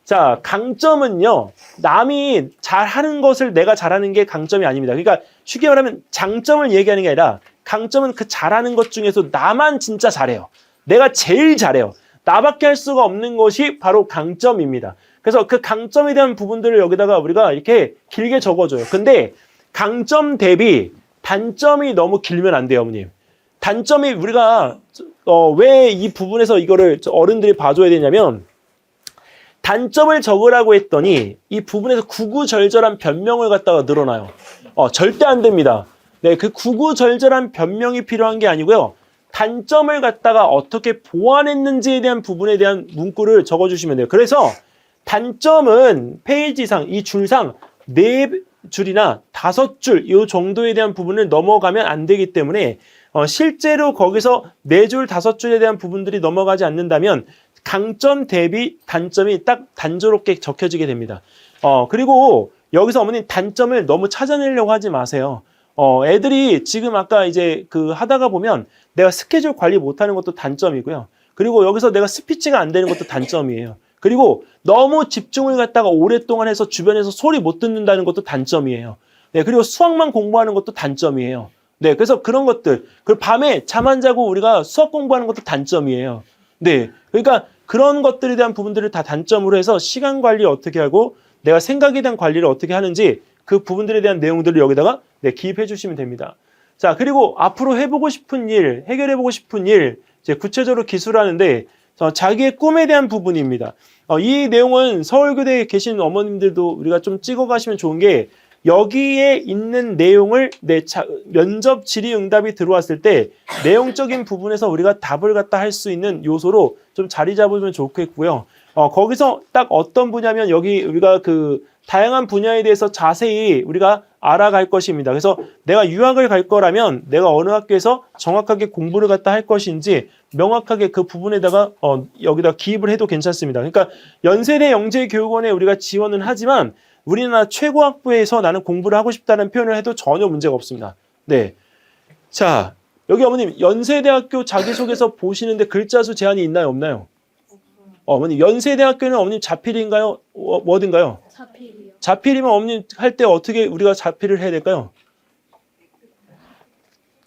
자, 강점은요. 남이 잘하는 것을 내가 잘하는 게 강점이 아닙니다. 그러니까 쉽게 말하면 장점을 얘기하는 게 아니라 강점은 그 잘하는 것 중에서 나만 진짜 잘해요. 내가 제일 잘해요. 나밖에 할 수가 없는 것이 바로 강점입니다. 그래서 그 강점에 대한 부분들을 여기다가 우리가 이렇게 길게 적어줘요. 근데 강점 대비 단점이 너무 길면 안 돼요, 어머님. 단점이 우리가 왜 이 부분에서 이거를 어른들이 봐줘야 되냐면 단점을 적으라고 했더니 이 부분에서 구구절절한 변명을 갖다가 늘어나요. 절대 안 됩니다. 네, 그 구구절절한 변명이 필요한 게 아니고요. 단점을 갖다가 어떻게 보완했는지에 대한 부분에 대한 문구를 적어주시면 돼요. 그래서 단점은 페이지상, 이 줄상 4줄이나 5줄 이 정도에 대한 부분을 넘어가면 안 되기 때문에 실제로 거기서 4줄, 5줄에 대한 부분들이 넘어가지 않는다면 강점 대비 단점이 딱 단조롭게 적혀지게 됩니다. 그리고 여기서 어머니 단점을 너무 찾아내려고 하지 마세요. 애들이 지금 아까 이제 그 하다가 보면 내가 스케줄 관리 못하는 것도 단점이고요. 그리고 여기서 내가 스피치가 안 되는 것도 단점이에요. 그리고 너무 집중을 갖다가 오랫동안 해서 주변에서 소리 못 듣는다는 것도 단점이에요. 네, 그리고 수학만 공부하는 것도 단점이에요. 네, 그래서 그런 것들, 그 밤에 잠 안 자고 우리가 수학 공부하는 것도 단점이에요. 네, 그러니까 그런 것들에 대한 부분들을 다 단점으로 해서 시간 관리 어떻게 하고 내가 생각에 대한 관리를 어떻게 하는지 그 부분들에 대한 내용들을 여기다가 기입해 주시면 됩니다. 자, 그리고 앞으로 해보고 싶은 일, 해결해보고 싶은 일, 이제 구체적으로 기술하는데 자기의 꿈에 대한 부분입니다. 이 내용은 서울교대에 계신 어머님들도 우리가 좀 찍어 가시면 좋은 게 여기에 있는 내용을 면접 질의응답이 들어왔을 때 내용적인 부분에서 우리가 답을 갖다 할 수 있는 요소로 좀 자리 잡으면 좋겠고요. 거기서 딱 어떤 분야면 여기 우리가 그 다양한 분야에 대해서 자세히 우리가 알아갈 것입니다. 그래서 내가 유학을 갈 거라면 내가 어느 학교에서 정확하게 공부를 갖다 할 것인지 명확하게 그 부분에다가 여기다 기입을 해도 괜찮습니다. 그러니까 연세대 영재교육원에 우리가 지원은 하지만 우리나라 최고학부에서 나는 공부를 하고 싶다는 표현을 해도 전혀 문제가 없습니다. 네. 자, 여기 어머님 연세대학교 자기소개서 보시는데 글자 수 제한이 있나요, 없나요? 어머님 연세대학교는 어머님 자필인가요? 뭐든가요? 자필이요. 자필이면 어머님 할 때 어떻게 우리가 자필을 해야 될까요?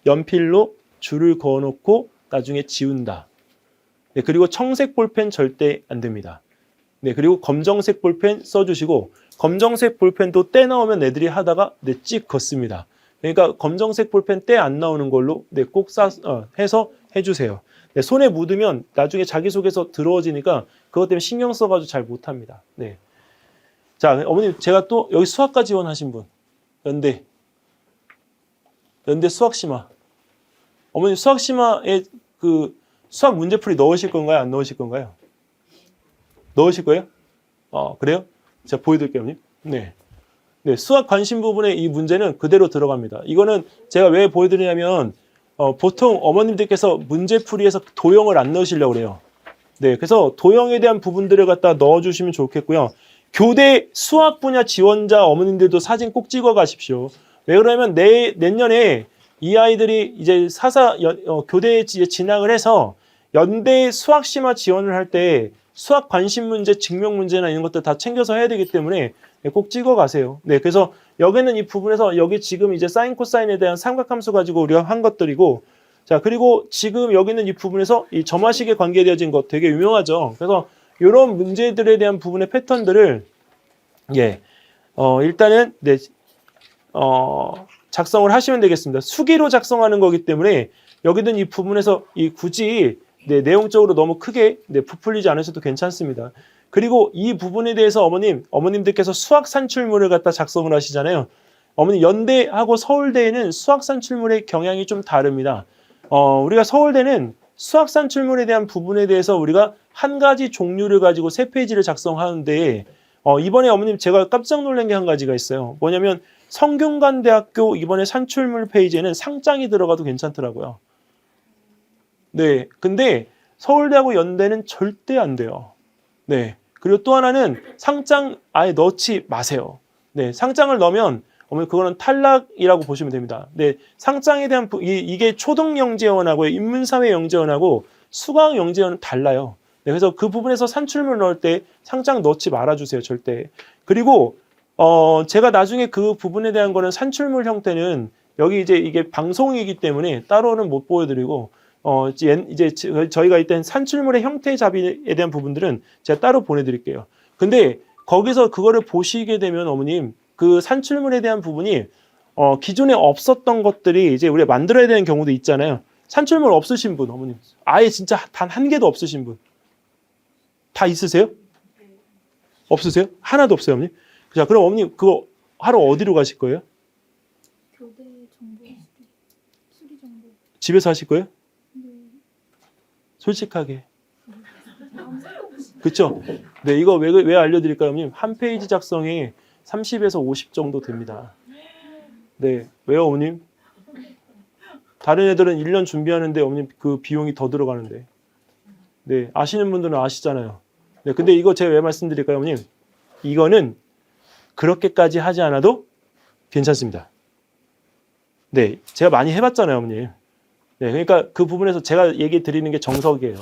연필로 줄을 그어놓고 나중에 지운다. 네, 그리고 청색 볼펜 절대 안 됩니다. 네, 그리고 검정색 볼펜 써주시고 검정색 볼펜도 때 나오면 애들이 하다가 찍 걷습니다. 그러니까 검정색 볼펜 때 안 나오는 걸로 꼭 해서 해주세요. 네, 손에 묻으면 나중에 자기소개서 들어오지니까 그것 때문에 신경 써가지고 잘 못합니다. 네. 자, 어머님 제가 또 여기 수학과 지원하신 분 연대 수학심화 어머님 수학심화에 그 수학 문제풀이 넣으실 건가요? 안 넣으실 건가요? 넣으실 거예요? 그래요? 제가 보여드릴게요, 어머님. 네. 네, 수학 관심 부분에 이 문제는 그대로 들어갑니다. 이거는 제가 왜 보여드리냐면 보통 어머님들께서 문제풀이에서 도형을 안 넣으시려고 그래요. 네, 그래서 도형에 대한 부분들을 갖다 넣어주시면 좋겠고요. 교대 수학 분야 지원자 어머님들도 사진 꼭 찍어 가십시오. 왜 그러냐면 내년에 이 아이들이 이제 교대에 진학을 해서 연대 수학심화 지원을 할 때 수학 관심 문제, 증명 문제나 이런 것들 다 챙겨서 해야 되기 때문에 네, 꼭 찍어 가세요. 네, 그래서 여기는 이 부분에서 여기 지금 이제 사인 코사인에 대한 삼각함수 가지고 우리가 한 것들이고, 자, 그리고 지금 여기는 이 부분에서 이 점화식에 관계되어진 것 되게 유명하죠. 그래서 이런 문제들에 대한 부분의 패턴들을 예, 일단은 네, 작성을 하시면 되겠습니다. 수기로 작성하는 거기 때문에 여기는 이 부분에서 이 굳이 네, 내용적으로 너무 크게 네, 부풀리지 않으셔도 괜찮습니다. 그리고 이 부분에 대해서 어머님들께서 수학 산출물을 갖다 작성을 하시잖아요. 어머니 연대하고 서울대에는 수학 산출물의 경향이 좀 다릅니다. 우리가 서울대는 수학 산출물에 대한 부분에 대해서 우리가 한 가지 종류를 가지고 3페이지를 작성하는데 이번에 어머님 제가 깜짝 놀란 게 한 가지가 있어요. 뭐냐면 성균관대학교 이번에 산출물 페이지에는 상장이 들어가도 괜찮더라고요. 네, 근데 서울대하고 연대는 절대 안 돼요. 네, 그리고 또 하나는 상장 아예 넣지 마세요. 네, 상장을 넣으면 어머니 그거는 탈락이라고 보시면 됩니다. 네, 상장에 대한 이게 초등영재원하고 인문사회영재원하고 수강영재원은 달라요. 네, 그래서 그 부분에서 산출물 넣을 때 상장 넣지 말아주세요, 절대. 그리고 제가 나중에 그 부분에 대한 거는 산출물 형태는 여기 이제 이게 방송이기 때문에 따로는 못 보여드리고 이제 저희가 일단 산출물의 형태 잡이에 대한 부분들은 제가 따로 보내드릴게요. 근데 거기서 그거를 보시게 되면 어머님 그 산출물에 대한 부분이 기존에 없었던 것들이 이제 우리가 만들어야 되는 경우도 있잖아요. 산출물 없으신 분 어머님 아예 진짜 단 한 개도 없으신 분 다 있으세요? 없으세요? 하나도 없어요 어머님? 자 그럼 어머님 그거 하러 어디로 가실 거예요? 교대 정보 수리 정보. 집에서 하실 거예요? 네. 솔직하게. 그렇죠? 네, 이거 왜 알려드릴까요, 어머님? 한 페이지 작성에 30에서 50 정도 됩니다. 네, 왜요, 어머님? 다른 애들은 1년 준비하는데 어머님 그 비용이 더 들어가는데. 네, 아시는 분들은 아시잖아요. 네, 근데 이거 제가 왜 말씀드릴까요, 어머님? 이거는 그렇게까지 하지 않아도 괜찮습니다. 네, 제가 많이 해봤잖아요, 어머님. 네, 그러니까 그 부분에서 제가 얘기 드리는 게 정석이에요.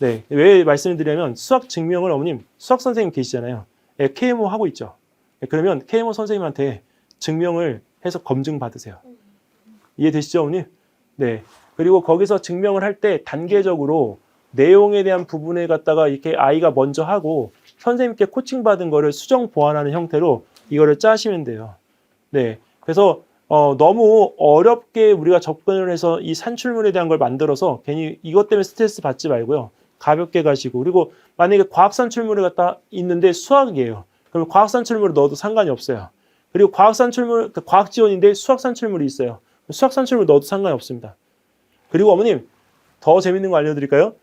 네, 왜 말씀을 드리냐면 수학 증명을 어머님 수학 선생님 계시잖아요. 네, KMO 하고 있죠. 네, 그러면 KMO 선생님한테 증명을 해서 검증 받으세요. 이해되시죠, 어머님? 네. 그리고 거기서 증명을 할 때 단계적으로 내용에 대한 부분에 갖다가 이렇게 아이가 먼저 하고 선생님께 코칭 받은 거를 수정 보완하는 형태로 이거를 짜시면 돼요. 네. 그래서 너무 어렵게 우리가 접근을 해서 이 산출물에 대한 걸 만들어서 괜히 이것 때문에 스트레스 받지 말고요. 가볍게 가시고 그리고 만약에 과학 산출물이 갖다 있는데 수학이에요. 그럼 과학 산출물을 넣어도 상관이 없어요. 그리고 과학 산출물 과학 지원인데 수학 산출물이 있어요. 수학 산출물 넣어도 상관이 없습니다. 그리고 어머님 더 재밌는 거 알려드릴까요?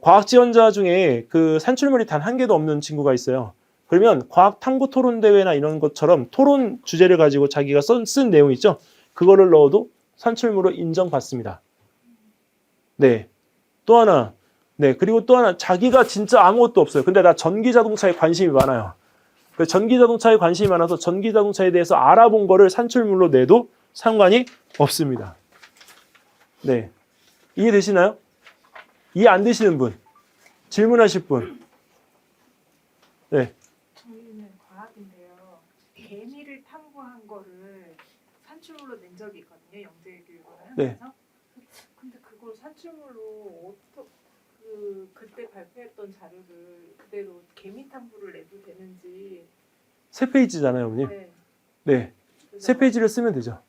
과학 지원자 중에 그 산출물이 단 한 개도 없는 친구가 있어요. 그러면 과학 탐구 토론 대회나 이런 것처럼 토론 주제를 가지고 자기가 쓴 내용 있죠? 그거를 넣어도 산출물로 인정받습니다. 네. 또 하나. 네. 그리고 또 하나. 자기가 진짜 아무것도 없어요. 근데 나 전기 자동차에 관심이 많아요. 그 전기 자동차에 관심이 많아서 전기 자동차에 대해서 알아본 거를 산출물로 내도 상관이 없습니다. 네. 이해되시나요? 이해 안 되시는 분? 질문하실 분? 네. 저희는 과학인데요. 개미를 탐구한 거를 산출물로 낸 적이 있거든요. 영재교육원을 네. 하면서. 근데 그걸 산출물로 그때 발표했던 자료를 그대로 개미 탐구를 내도 되는지. 3페이지잖아요, 어머님. 네. 네. 그래서 3페이지를 쓰면 되죠.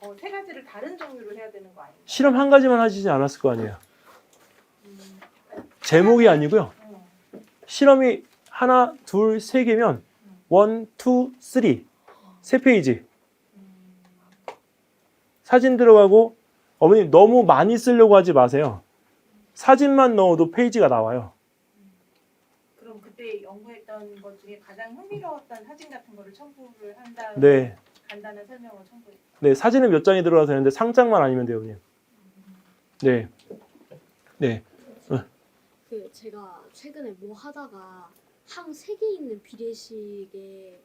3가지를 다른 종류로 해야 되는 거 아닌가요? 실험 한 가지만 하시지 않았을 거 아니에요. 제목이 아니고요. 실험이 하나, 둘, 세 개면 1, 2, 3. 3페이지. 사진 들어가고 어머님 너무 많이 쓰려고 하지 마세요. 사진만 넣어도 페이지가 나와요. 그럼 그때 연구했던 것 중에 가장 흥미로웠던 사진 같은 거를 첨부를 한 다음에 네. 간단한 설명을 첨부해요. 네, 사진은 몇 장이 들어가도 되는데 상장만 아니면 돼요, 어머님. 네. 네. 그 제가 최근에 뭐 하다가 항 3개 있는 비례식의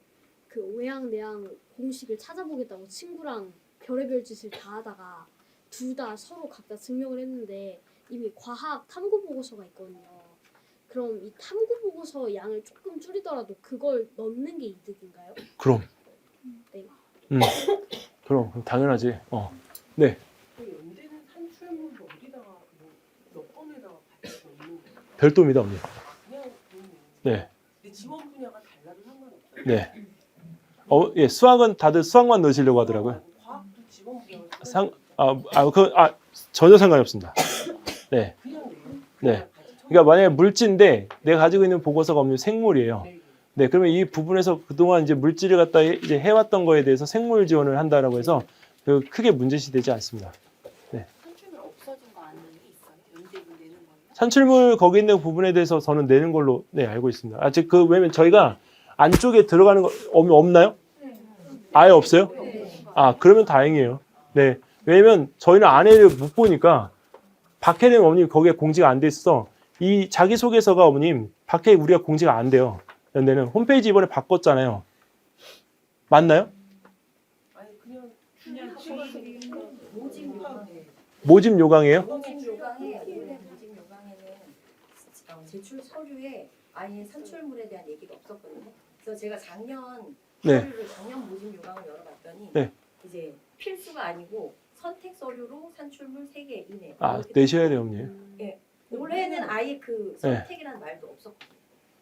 그 오양 내양 공식을 찾아보겠다고 친구랑 별의별 짓을 다 하다가 둘 다 서로 각자 증명을 했는데 이미 과학 탐구 보고서가 있거든요. 그럼 이 탐구 보고서 양을 조금 줄이더라도 그걸 넣는 게 이득인가요? 그럼. 네. 그럼 당연하지. 네. 연대는 산출물 어디다가 몇 번에다가 같이 넣는 거예요? 별도입니다, 언니. 그냥 넣는 네. 근데 지원 분야가 달라도 상관없어요. 네. 예, 수학은 다들 수학만 넣으시려고 하더라고요. 과학도 지원 분야가 전혀 상관이 없습니다. 네. 그냥 내요. 네. 그러니까 만약에 물질인데 내가 가지고 있는 보고서가 없는 생물이에요. 네, 그러면 이 부분에서 그동안 이제 물질을 갖다 이제 해왔던 거에 대해서 생물 지원을 한다라고 해서 그 크게 문제시되지 않습니다. 산출물 없어진 거 아니면 있어요? 연대금 내는 거예요? 산출물 거기 있는 부분에 대해서 저는 내는 걸로 네 알고 있습니다. 아직 왜냐면 저희가 안쪽에 들어가는 거 없나요? 아예 없어요? 그러면 다행이에요. 네, 왜냐면 저희는 안에를 못 보니까 밖에는 어머님 거기에 공지가 안 돼 있어. 이 자기소개서가 어머님 밖에 우리가 공지가 안 돼요. 연대는 홈페이지 이번에 바꿨잖아요. 맞나요? 아니 그냥 모집 요강에 모집 요강이에요? 모집 요강에 모집 요강에는 제출 서류에 아예 산출물에 대한 얘기가 없었거든요. 그래서 제가 작년 네. 서류를 작년 모집 요강을 열어봤더니 네. 이제 필수가 아니고 선택 서류로 산출물 3개 이내. 내셔야 돼요, 어머니. 올해는 아예 그 선택이라는 말도 없었거든요.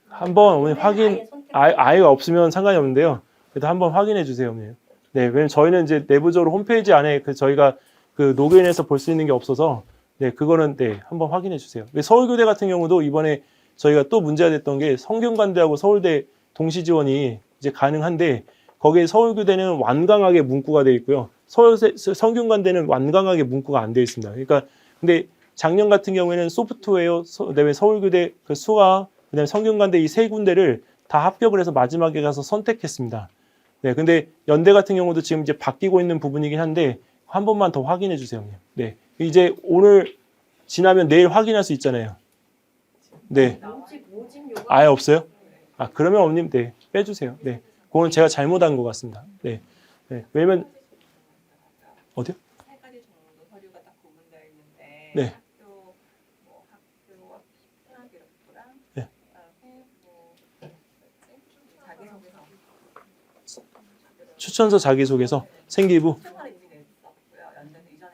한번 어머니 올해는 확인 아예 선택. 아예가 없으면 상관이 없는데요. 그래도 한번 확인해 주세요, 어머니. 네, 왜냐면 저희는 이제 내부적으로 홈페이지 안에 저희가 그 로그인해서 볼 수 있는 게 없어서 네, 그거는 네, 한번 확인해 주세요. 서울교대 같은 경우도 이번에 저희가 또 문제가 됐던 게 성균관대하고 서울대 동시 지원이 이제 가능한데 거기에 서울교대는 완강하게 문구가 되어 있고요. 성균관대는 완강하게 문구가 안 되어 있습니다. 그러니까 근데 작년 같은 경우에는 소프트웨어, 그다음에 서울교대 그 수학, 그다음에 성균관대 이 세 군데를 다 합격을 해서 마지막에 가서 선택했습니다. 네, 근데 연대 같은 경우도 지금 이제 바뀌고 있는 부분이긴 한데 한 번만 더 확인해 주세요, 형님. 네, 이제 오늘 지나면 내일 확인할 수 있잖아요. 네, 모집 요강 아예 없어요? 그러면 어머님 네 빼주세요. 네, 그건 제가 잘못한 것 같습니다. 네, 네, 왜냐면 어디요? 3가지 정도 서류가 딱 구분되어 있는데 네. 학교 생활기록부랑 네. 그다음에 자기소개서 추천서 자기소개서 생기부. 추천서는 이미 냈었고요. 연대는 이전에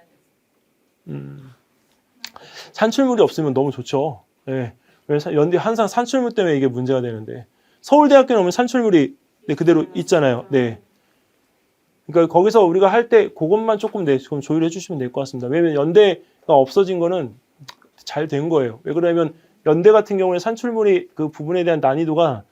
냈어요. 산출물이 없으면 너무 좋죠. 네. 연대 항상 산출물 때문에 이게 문제가 되는데 서울대학교는 오면 산출물이 네, 그대로 있잖아요. 네. 그러니까 거기서 우리가 할 때 그것만 조금 좀 조율해 주시면 될 것 같습니다. 왜냐면 연대가 없어진 거는 잘 된 거예요. 왜 그러냐면 연대 같은 경우에 산출물이 그 부분에 대한 난이도가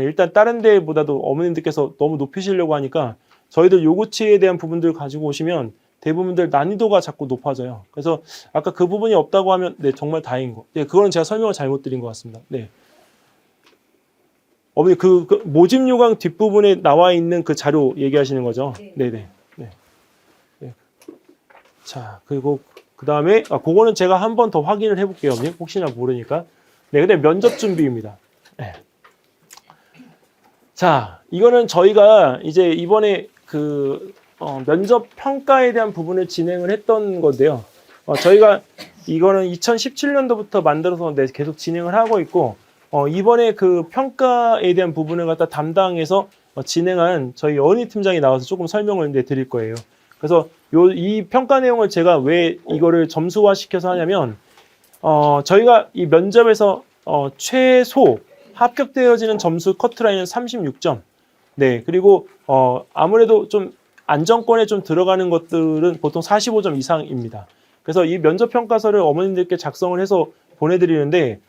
일단 다른 데보다도 어머님들께서 너무 높이시려고 하니까 저희들 요구치에 대한 부분들 가지고 오시면 대부분들 난이도가 자꾸 높아져요. 그래서 아까 그 부분이 없다고 하면 네 정말 다행인 거. 네, 그거는 제가 설명을 잘못 드린 것 같습니다. 네. 어머니 그 모집 요강 뒷부분에 나와 있는 그 자료 얘기하시는 거죠? 네네. 네. 네. 자 그리고 그 다음에 그거는 제가 한 번 더 확인을 해볼게요, 어머니. 혹시나 모르니까. 네, 근데 면접 준비입니다. 네. 자 이거는 저희가 이제 이번에 그 면접 평가에 대한 부분을 진행을 했던 건데요. 저희가 이거는 2017년도부터 만들어서 계속 진행을 하고 있고 이번에 그 평가에 대한 부분을 갖다 담당해서 진행한 저희 연희 팀장이 나와서 조금 설명을 드릴 거예요. 그래서 이 평가 내용을 제가 왜 이거를 점수화 시켜서 하냐면 저희가 이 면접에서 최소 합격되어지는 점수 커트라인은 36점. 네, 그리고 아무래도 좀 안정권에 좀 들어가는 것들은 보통 45점 이상입니다. 그래서 이 면접 평가서를 어머님들께 작성을 해서 보내드리는데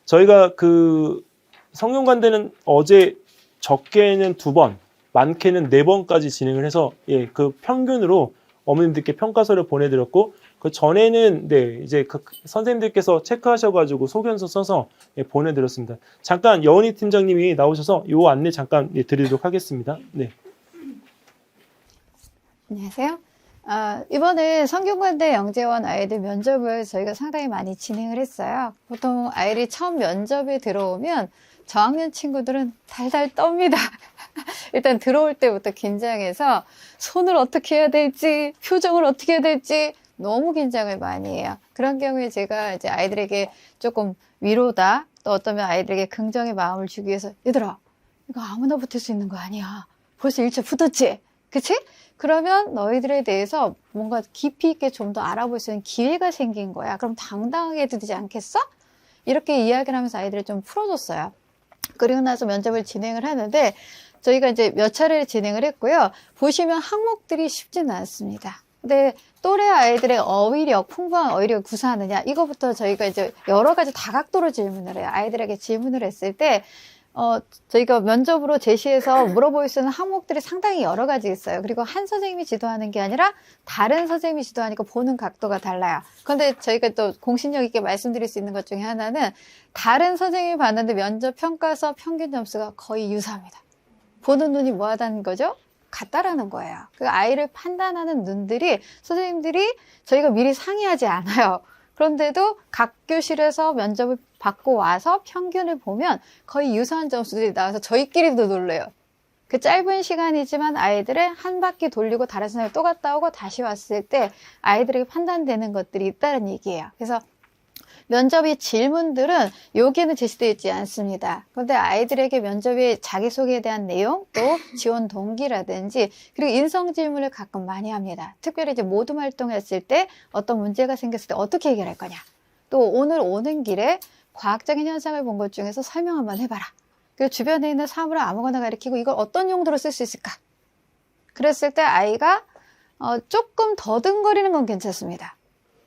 저희가 그 성균관대는 어제 적게는 2번, 많게는 4번까지 진행을 해서 그 평균으로 어머님들께 평가서를 보내드렸고 그 전에는 네 이제 그 선생님들께서 체크하셔가지고 소견서 써서 보내드렸습니다. 잠깐 여은희 팀장님이 나오셔서 요 안내 잠깐 드리도록 하겠습니다. 네. 안녕하세요. 이번에 성균관대 영재원 아이들 면접을 저희가 상당히 많이 진행을 했어요. 보통 아이들이 처음 면접에 들어오면 저학년 친구들은 달달 떱니다. 일단 들어올 때부터 긴장해서 손을 어떻게 해야 될지, 표정을 어떻게 해야 될지 너무 긴장을 많이 해요. 그런 경우에 제가 이제 아이들에게 조금 위로다, 또 어쩌면 아이들에게 긍정의 마음을 주기 위해서, 얘들아, 이거 아무나 붙을 수 있는 거 아니야. 벌써 1차 붙었지? 그치? 그러면 너희들에 대해서 뭔가 깊이 있게 좀 더 알아볼 수 있는 기회가 생긴 거야. 그럼 당당하게 해도 되지 않겠어? 이렇게 이야기를 하면서 아이들을 좀 풀어줬어요. 그리고 나서 면접을 진행을 하는데, 저희가 이제 몇 차례를 진행을 했고요. 보시면 항목들이 쉽지는 않습니다. 근데 또래 아이들의 어휘력, 풍부한 어휘력을 구사하느냐, 이거부터 저희가 이제 여러 가지 다각도로 질문을 해요. 아이들에게 질문을 했을 때, 저희가 면접으로 제시해서 물어볼 수 있는 항목들이 상당히 여러 가지 있어요. 그리고 한 선생님이 지도하는 게 아니라 다른 선생님이 지도하니까 보는 각도가 달라요. 그런데 저희가 또 공신력 있게 말씀드릴 수 있는 것 중에 하나는, 다른 선생님이 봤는데 면접 평가서 평균 점수가 거의 유사합니다. 보는 눈이 뭐하다는 거죠? 같다라는 거예요. 그 아이를 판단하는 눈들이 선생님들이 저희가 미리 상의하지 않아요. 그런데도 각 교실에서 면접을 받고 와서 평균을 보면 거의 유사한 점수들이 나와서 저희끼리도 놀래요. 그 짧은 시간이지만 아이들을 한 바퀴 돌리고 다른 선생님이 또 갔다 오고 다시 왔을 때 아이들에게 판단되는 것들이 있다는 얘기예요. 그래서 면접의 질문들은 여기에는 제시되어 있지 않습니다. 그런데 아이들에게 면접의 자기소개에 대한 내용, 또 지원 동기라든지, 그리고 인성 질문을 가끔 많이 합니다. 특별히 이제 모둠 활동했을 때 어떤 문제가 생겼을 때 어떻게 해결할 거냐. 또 오늘 오는 길에 과학적인 현상을 본 것 중에서 설명 한번 해봐라. 그리고 주변에 있는 사물을 아무거나 가리키고 이걸 어떤 용도로 쓸 수 있을까? 그랬을 때 아이가 조금 더듬거리는 건 괜찮습니다.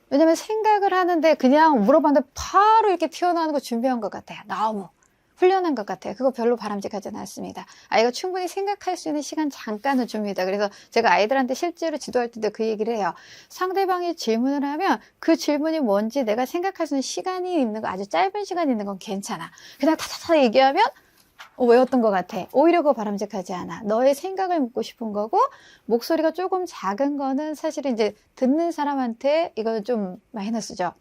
왜냐면 생각을 하는데 그냥 물어봤는데 바로 이렇게 튀어나오는 거 준비한 것 같아요. 너무 훈련한 것 같아요. 그거 별로 바람직하지는 않습니다. 아이가 충분히 생각할 수 있는 시간 잠깐은 줍니다. 그래서 제가 아이들한테 실제로 지도할 때도 그 얘기를 해요. 상대방이 질문을 하면 그 질문이 뭔지 내가 생각할 수 있는 시간이 있는 거, 아주 짧은 시간이 있는 건 괜찮아. 그냥 타타타 얘기하면 외웠던 것 같아. 오히려 그거 바람직하지 않아. 너의 생각을 묻고 싶은 거고, 목소리가 조금 작은 거는 사실은 이제 듣는 사람한테 이거는 좀 마이너스죠.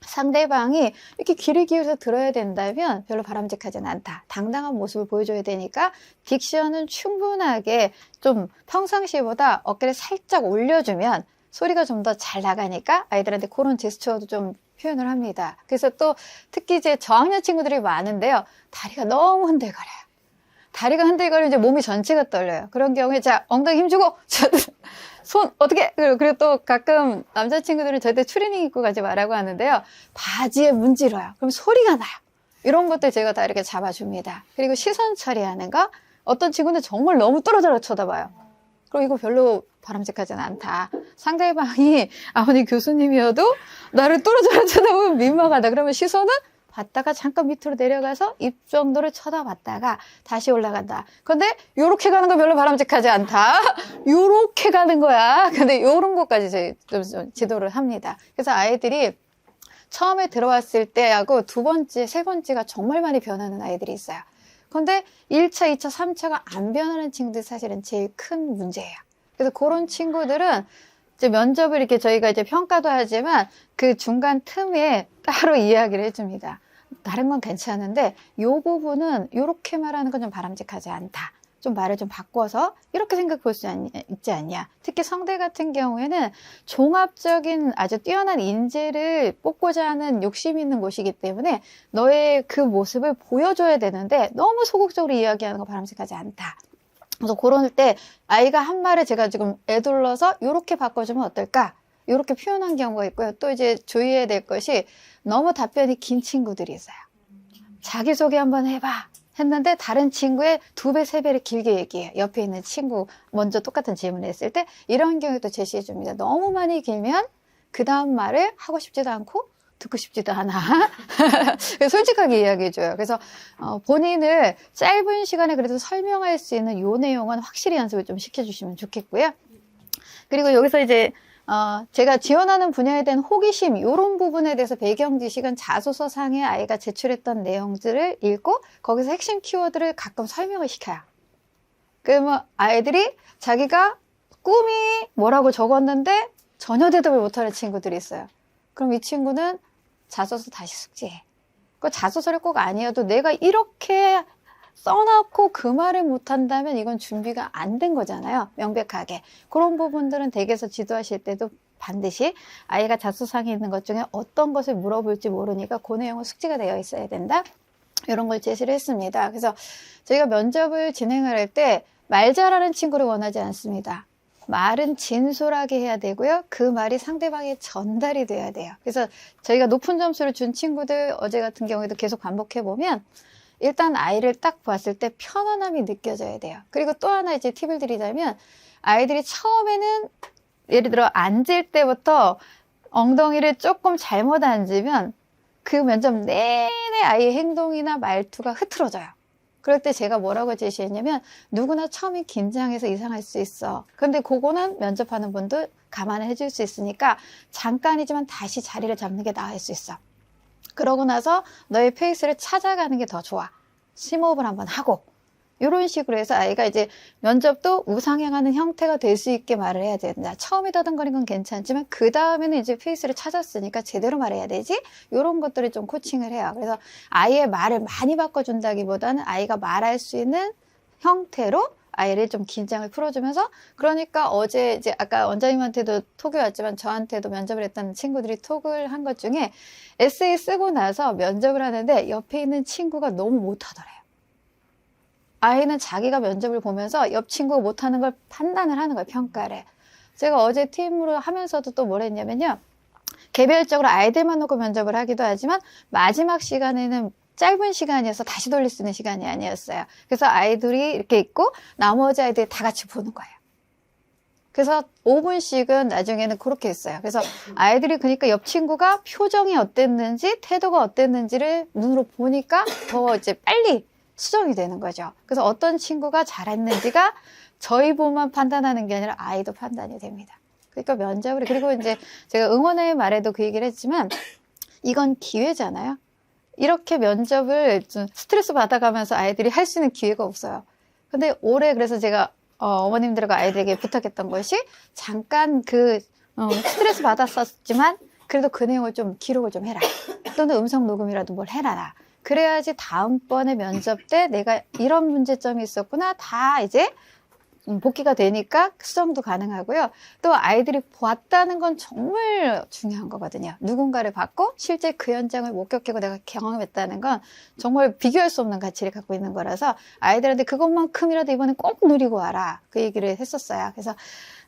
상대방이 이렇게 귀를 기울여서 들어야 된다면 별로 바람직하지는 않다. 당당한 모습을 보여줘야 되니까 딕션은 충분하게 좀 평상시보다 어깨를 살짝 올려주면 소리가 좀 더 잘 나가니까 아이들한테 그런 제스처도 좀 표현을 합니다. 그래서 또 특히 이제 저학년 친구들이 많은데요. 다리가 너무 흔들거려요. 다리가 흔들거리면 이제 몸이 전체가 떨려요. 그런 경우에 자, 엉덩이 힘주고 손 어떻게, 그리고 또 가끔 남자친구들은 절대 추리닝 입고 가지 말라고 하는데요. 바지에 문질러요. 그럼 소리가 나요. 이런 것들 제가 다 이렇게 잡아줍니다. 그리고 시선 처리하는 거, 어떤 친구는 정말 너무 떨어져 쳐다봐요. 그럼 이거 별로 바람직하지는 않다. 상대방이 아무리 교수님이어도 나를 떨어져 쳐다보면 민망하다. 그러면 시선은 봤다가 잠깐 밑으로 내려가서 입 정도를 쳐다봤다가 다시 올라간다. 근데 요렇게 가는 거 별로 바람직하지 않다. 요렇게 가는 거야. 근데 요런 것까지 저희 좀 지도를 합니다. 그래서 아이들이 처음에 들어왔을 때하고 두 번째, 세 번째가 정말 많이 변하는 아이들이 있어요. 근데 1차, 2차, 3차가 안 변하는 친구들이 사실은 제일 큰 문제예요. 그래서 그런 친구들은 이제 면접을 이렇게 저희가 이제 평가도 하지만 그 중간 틈에 따로 이야기를 해줍니다. 다른 건 괜찮은데 요 부분은 요렇게 말하는 건 좀 바람직하지 않다. 좀 말을 좀 바꿔서 이렇게 생각해 볼 수 있지 않냐. 특히 성대 같은 경우에는 종합적인 아주 뛰어난 인재를 뽑고자 하는 욕심이 있는 곳이기 때문에 너의 그 모습을 보여줘야 되는데 너무 소극적으로 이야기하는 거 바람직하지 않다. 그래서 그럴 때 아이가 한 말을 제가 지금 애둘러서 이렇게 바꿔주면 어떨까? 이렇게 표현한 경우가 있고요. 또 이제 주의해야 될 것이 너무 답변이 긴 친구들이 있어요. 자기소개 한번 해봐 했는데 다른 친구의 2배, 3배를 길게 얘기해요. 옆에 있는 친구 먼저 똑같은 질문을 했을 때 이런 경우도 제시해 줍니다. 너무 많이 길면 그 다음 말을 하고 싶지도 않고 듣고 싶지도 않아. 솔직하게 이야기해줘요. 그래서 본인을 짧은 시간에 그래도 설명할 수 있는 요 내용은 확실히 연습을 좀 시켜주시면 좋겠고요. 그리고 여기서 이제 제가 지원하는 분야에 대한 호기심 이런 부분에 대해서 배경 지식은 자소서상에 아이가 제출했던 내용들을 읽고 거기서 핵심 키워드를 가끔 설명을 시켜요. 그러면 아이들이 자기가 꿈이 뭐라고 적었는데 전혀 대답을 못하는 친구들이 있어요. 그럼 이 친구는 자소서 다시 숙지해. 그 자소서를 꼭 아니어도 내가 이렇게 써놓고 그 말을 못한다면 이건 준비가 안 된 거잖아요. 명백하게. 그런 부분들은 댁에서 지도하실 때도 반드시 아이가 자소상에 있는 것 중에 어떤 것을 물어볼지 모르니까 그 내용은 숙지가 되어 있어야 된다. 이런 걸 제시를 했습니다. 그래서 저희가 면접을 진행을 할 때 말 잘하는 친구를 원하지 않습니다. 말은 진솔하게 해야 되고요. 그 말이 상대방에 전달이 돼야 돼요. 그래서 저희가 높은 점수를 준 친구들 어제 같은 경우에도 계속 반복해 보면 일단 아이를 딱 봤을 때 편안함이 느껴져야 돼요. 그리고 또 하나 이제 팁을 드리자면 아이들이 처음에는 예를 들어 앉을 때부터 엉덩이를 조금 잘못 앉으면 그 면접 내내 아이의 행동이나 말투가 흐트러져요. 그럴 때 제가 뭐라고 제시했냐면 누구나 처음에 긴장해서 이상할 수 있어. 그런데 그거는 면접하는 분도 감안해 줄 수 있으니까 잠깐이지만 다시 자리를 잡는 게 나을 수 있어. 그러고 나서 너의 페이스를 찾아가는 게 더 좋아. 심호흡을 한번 하고 이런 식으로 해서 아이가 이제 면접도 우상향하는 형태가 될 수 있게 말을 해야 된다. 처음에 더듬거리는 건 괜찮지만 그 다음에는 이제 페이스를 찾았으니까 제대로 말해야 되지. 이런 것들을 좀 코칭을 해요. 그래서 아이의 말을 많이 바꿔준다기보다는 아이가 말할 수 있는 형태로 아이를 좀 긴장을 풀어주면서 그러니까 어제 이제 아까 원장님한테도 톡이 왔지만 저한테도 면접을 했던 친구들이 톡을 한 것 중에 에세이 쓰고 나서 면접을 하는데 옆에 있는 친구가 너무 못하더래요. 아이는 자기가 면접을 보면서 옆 친구가 못하는 걸 판단을 하는 거예요. 평가를. 제가 어제 팀으로 하면서도 또 뭘 했냐면요. 개별적으로 아이들만 놓고 면접을 하기도 하지만 마지막 시간에는 짧은 시간이어서 다시 돌릴 수 있는 시간이 아니었어요. 그래서 아이들이 이렇게 있고 나머지 아이들이 다 같이 보는 거예요. 그래서 5분씩은 나중에는 그렇게 했어요. 그래서 아이들이 그러니까 옆 친구가 표정이 어땠는지 태도가 어땠는지를 눈으로 보니까 더 이제 빨리 수정이 되는 거죠. 그래서 어떤 친구가 잘했는지가 저희 보만 판단하는 게 아니라 아이도 판단이 됩니다. 그러니까 면접을 그리고 이제 제가 응원의 말에도 그 얘기를 했지만 이건 기회잖아요. 이렇게 면접을 좀 스트레스 받아가면서 아이들이 할 수 있는 기회가 없어요. 근데 올해 그래서 제가 어머님들과 아이들에게 부탁했던 것이 잠깐 스트레스 받았었지만 그래도 그 내용을 좀 기록을 좀 해라. 또는 음성 녹음이라도 뭘 해라. 그래야지 다음번에 면접 때 내가 이런 문제점이 있었구나 다 이제 복귀가 되니까 수정도 가능하고요. 또 아이들이 봤다는 건 정말 중요한 거거든요. 누군가를 봤고 실제 그 현장을 목격하고 내가 경험했다는 건 정말 비교할 수 없는 가치를 갖고 있는 거라서 아이들한테 그것만큼이라도 이번에 꼭 누리고 와라. 그 얘기를 했었어요. 그래서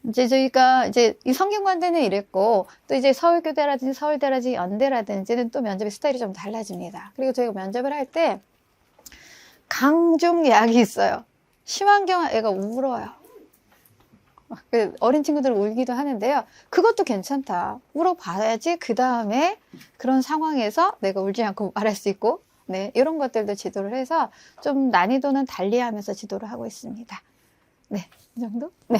이제 저희가 이제 이 성균관대는 이랬고 또 이제 서울교대라든지 서울대라든지 연대라든지는 또 면접의 스타일이 좀 달라집니다. 그리고 저희가 면접을 할 때 강중약이 있어요. 심한 경우 애가 울어요. 어린 친구들은 울기도 하는데요. 그것도 괜찮다. 울어봐야지 그 다음에 그런 상황에서 내가 울지 않고 말할 수 있고 네, 이런 것들도 지도를 해서 좀 난이도는 달리하면서 지도를 하고 있습니다. 네, 이 정도? 네.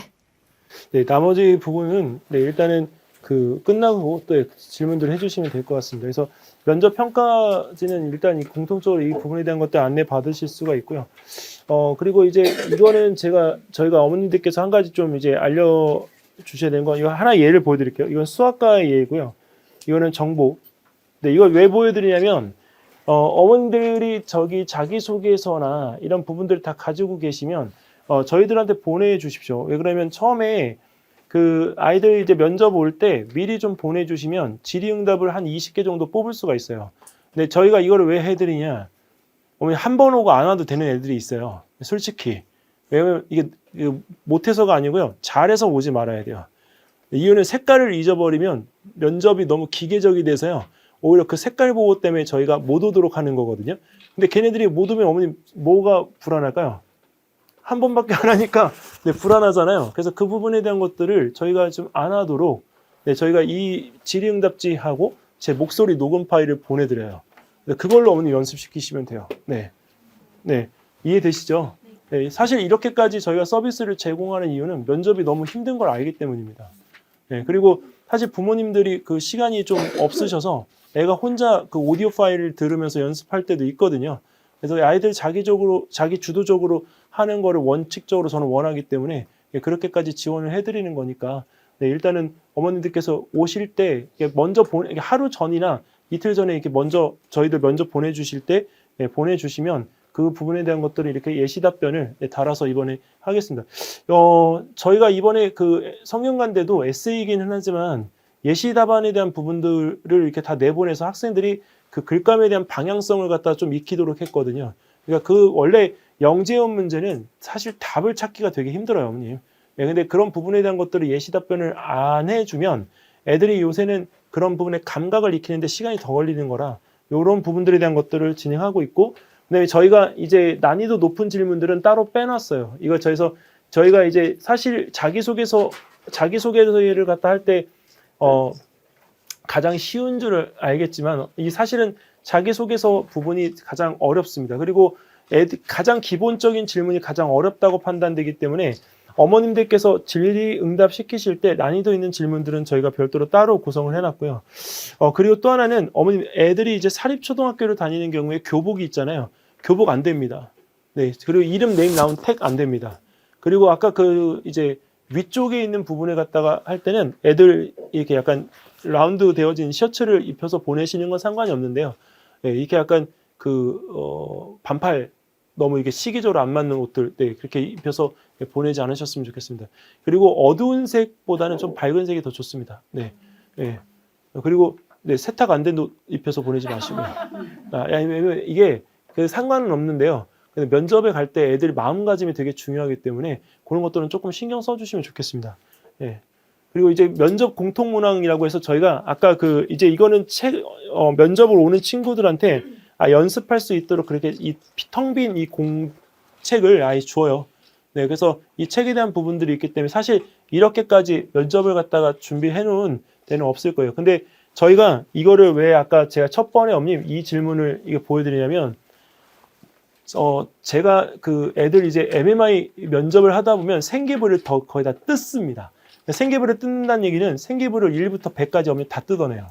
네, 나머지 부분은 네, 일단은 끝나고 또 질문들을 해주시면 될 것 같습니다. 그래서 면접 평가지는 일단 공통적으로 이 부분에 대한 것들 안내 받으실 수가 있고요. 그리고 이제 이거는 저희가 어머님들께서 한 가지 좀 이제 알려주셔야 되는 건 이거 하나 예를 보여드릴게요. 이건 수학과의 예고요. 이거는 정보. 네, 이걸 왜 보여드리냐면 어머님들이 자기소개서나 이런 부분들을 다 가지고 계시면 저희들한테 보내주십시오. 왜 그러면 처음에 아이들 이제 면접 올 때 미리 좀 보내주시면 질의응답을 한 20개 정도 뽑을 수가 있어요. 근데 저희가 이거를 왜 해드리냐. 한 번 오고 안 와도 되는 애들이 있어요. 솔직히. 왜냐면 이게 못해서가 아니고요. 잘해서 오지 말아야 돼요. 이유는 색깔을 잊어버리면 면접이 너무 기계적이 돼서요. 오히려 그 색깔 보호 때문에 저희가 못 오도록 하는 거거든요. 근데 걔네들이 못 오면 어머님 뭐가 불안할까요? 한 번밖에 안 하니까 네, 불안하잖아요. 그래서 그 부분에 대한 것들을 저희가 좀 안 하도록 저희가 이 질의응답지하고 제 목소리 녹음 파일을 보내드려요. 그걸로 어머니 연습시키시면 돼요. 네, 이해되시죠? 네, 사실 이렇게까지 저희가 서비스를 제공하는 이유는 면접이 너무 힘든 걸 알기 때문입니다. 네, 그리고 사실 부모님들이 시간이 좀 없으셔서 애가 혼자 오디오 파일을 들으면서 연습할 때도 있거든요. 그래서 아이들 자기 주도적으로 하는 거를 원칙적으로 저는 원하기 때문에 그렇게까지 지원을 해드리는 거니까 네, 일단은 어머님들께서 오실 때 먼저 하루 전이나 이틀 전에 이렇게 먼저 저희들 면접 보내주실 때 보내주시면 그 부분에 대한 것들을 이렇게 예시 답변을 달아서 이번에 하겠습니다. 저희가 이번에 성균관대도 에세이이기는 하지만 예시 답안에 대한 부분들을 이렇게 다 내보내서 학생들이 그 글감에 대한 방향성을 갖다 좀 익히도록 했거든요. 그러니까 그 원래 영재원 문제는 사실 답을 찾기가 되게 힘들어요, 어머님. 예, 근데 그런 부분에 대한 것들을 예시 답변을 안 해주면 애들이 요새는 그런 부분에 감각을 익히는데 시간이 더 걸리는 거라 이런 부분들에 대한 것들을 진행하고 있고, 그다음에 저희가 이제 난이도 높은 질문들은 따로 빼놨어요. 이거 저희가 이제 사실 자기소개를 갖다 할 때 가장 쉬운 줄 알겠지만 이 사실은 자기소개서 부분이 가장 어렵습니다. 그리고 가장 기본적인 질문이 가장 어렵다고 판단되기 때문에 어머님들께서 질의응답 시키실 때 난이도 있는 질문들은 저희가 별도로 따로 구성을 해놨고요. 그리고 또 하나는 어머님 애들이 이제 사립초등학교를 다니는 경우에 교복이 있잖아요. 교복 안 됩니다. 네, 그리고 이름 네임 나온 택 안 됩니다. 그리고 아까 그 이제 위쪽에 있는 부분에 갖다가 할 때는 애들 이렇게 약간 라운드 되어진 셔츠를 입혀서 보내시는 건 상관이 없는데요. 네, 이렇게 약간 반팔 너무 이게 시기적으로 안 맞는 옷들, 네, 그렇게 입혀서 보내지 않으셨으면 좋겠습니다. 그리고 어두운 색보다는 좀 밝은 색이 더 좋습니다. 네, 네. 그리고 네, 세탁 안 된 옷 입혀서 보내지 마시고요. 왜냐면 이게 상관은 없는데요. 근데 면접에 갈 때 애들이 마음가짐이 되게 중요하기 때문에 그런 것들은 조금 신경 써주시면 좋겠습니다. 예. 그리고 이제 면접 공통문항이라고 해서 저희가 아까 이제 이거는 면접을 오는 친구들한테 연습할 수 있도록 그렇게 이 텅 빈 이 공책을 아예 주어요. 네, 그래서 이 책에 대한 부분들이 있기 때문에 사실 이렇게까지 면접을 갖다가 준비해 놓은 데는 없을 거예요. 근데 저희가 이거를 왜 아까 제가 첫 번에 어머님 이 질문을 이게 보여드리냐면 제가 애들 이제 MMI 면접을 하다 보면 생기부를 거의 다 뜯습니다. 생기부를 뜯는다는 얘기는 생기부를 1부터 100까지 오면 다 뜯어내요.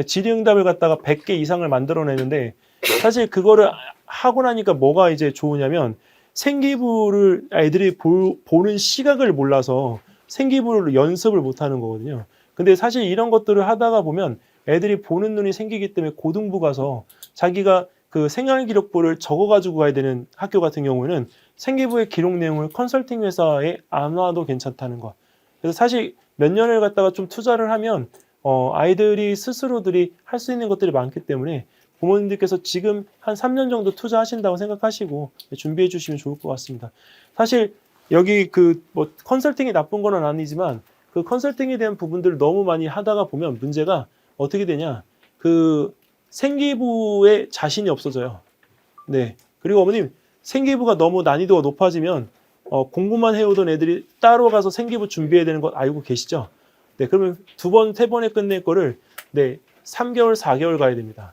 질의응답을 갖다가 100개 이상을 만들어내는데 사실 그거를 하고 나니까 뭐가 이제 좋으냐면 생기부를 애들이 보는 시각을 몰라서 생기부를 연습을 못 하는 거거든요. 근데 사실 이런 것들을 하다가 보면 애들이 보는 눈이 생기기 때문에 고등부 가서 자기가 생활기록부를 적어가지고 가야 되는 학교 같은 경우에는 생기부의 기록 내용을 컨설팅 회사에 안 와도 괜찮다는 거. 그래서 사실 몇 년을 갖다가 좀 투자를 하면 아이들이 스스로들이 할 수 있는 것들이 많기 때문에 부모님들께서 지금 한 3년 정도 투자하신다고 생각하시고 준비해 주시면 좋을 것 같습니다. 사실 여기 컨설팅이 나쁜 건 아니지만 그 컨설팅에 대한 부분들을 너무 많이 하다가 보면 문제가 어떻게 되냐. 생기부에 자신이 없어져요. 네. 그리고 어머님, 생기부가 너무 난이도가 높아지면 공부만 해오던 애들이 따로 가서 생기부 준비해야 되는 거 알고 계시죠? 네. 그러면 2번, 3번에 끝낼 거를 3개월, 4개월 가야 됩니다.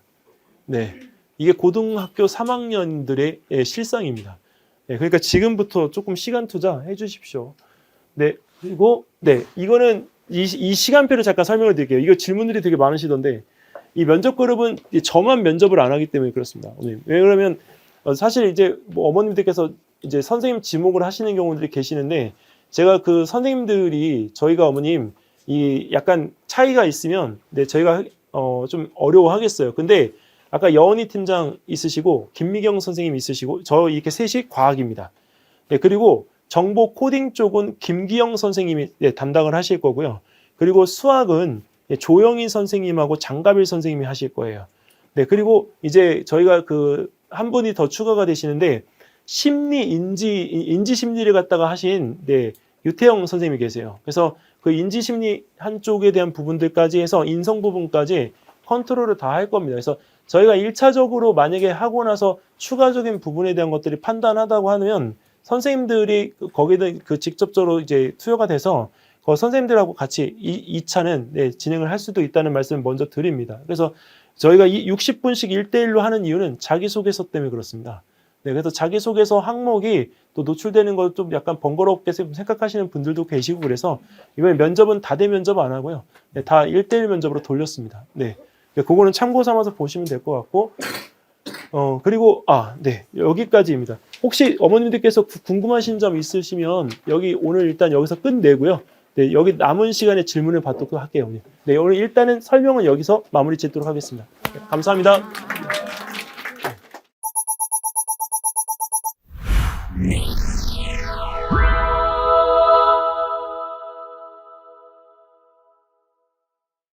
네. 이게 고등학교 3학년들의 실상입니다. 네. 그러니까 지금부터 조금 시간 투자해 주십시오. 네. 그리고 이거는 이 시간표를 잠깐 설명을 드릴게요. 이거 질문들이 되게 많으시던데 이 면접 그룹은 저만 면접을 안 하기 때문에 그렇습니다. 어머님. 왜 그러면 사실 이제 어머님들께서 이제 선생님 지목을 하시는 경우들이 계시는데 제가 선생님들이 저희가 어머님 이 약간 차이가 있으면 저희가 좀 어려워하겠어요. 근데 아까 여은이 팀장 있으시고 김미경 선생님 있으시고 저 이렇게 셋이 과학입니다. 네, 그리고 정보 코딩 쪽은 김기영 선생님이 담당을 하실 거고요. 그리고 수학은 조영희 선생님하고 장가빌 선생님이 하실 거예요. 네, 그리고 이제 저희가 한 분이 더 추가가 되시는데 인지 심리를 갖다가 하신 유태영 선생님이 계세요. 그래서 인지 심리 한쪽에 대한 부분들까지 해서 인성 부분까지 컨트롤을 다 할 겁니다. 그래서 저희가 1차적으로 만약에 하고 나서 추가적인 부분에 대한 것들이 판단하다고 하면 선생님들이 거기다 직접적으로 이제 투여가 돼서 선생님들하고 같이 2차는 진행을 할 수도 있다는 말씀을 먼저 드립니다. 그래서 저희가 60분씩 1대1로 하는 이유는 자기소개서 때문에 그렇습니다. 네, 그래서 자기소개서 항목이 또 노출되는 걸 좀 약간 번거롭게 생각하시는 분들도 계시고 그래서 이번에 면접은 다대 면접 안 하고요. 네, 다 1대1 면접으로 돌렸습니다. 네. 그거는 참고 삼아서 보시면 될 것 같고 그리고 여기까지입니다. 혹시 어머님들께서 궁금하신 점 있으시면 여기 오늘 일단 여기서 끝내고요. 네, 여기 남은 시간에 질문을 받도록 할게요. 네, 오늘 일단은 설명은 여기서 마무리 짓도록 하겠습니다. 네, 감사합니다.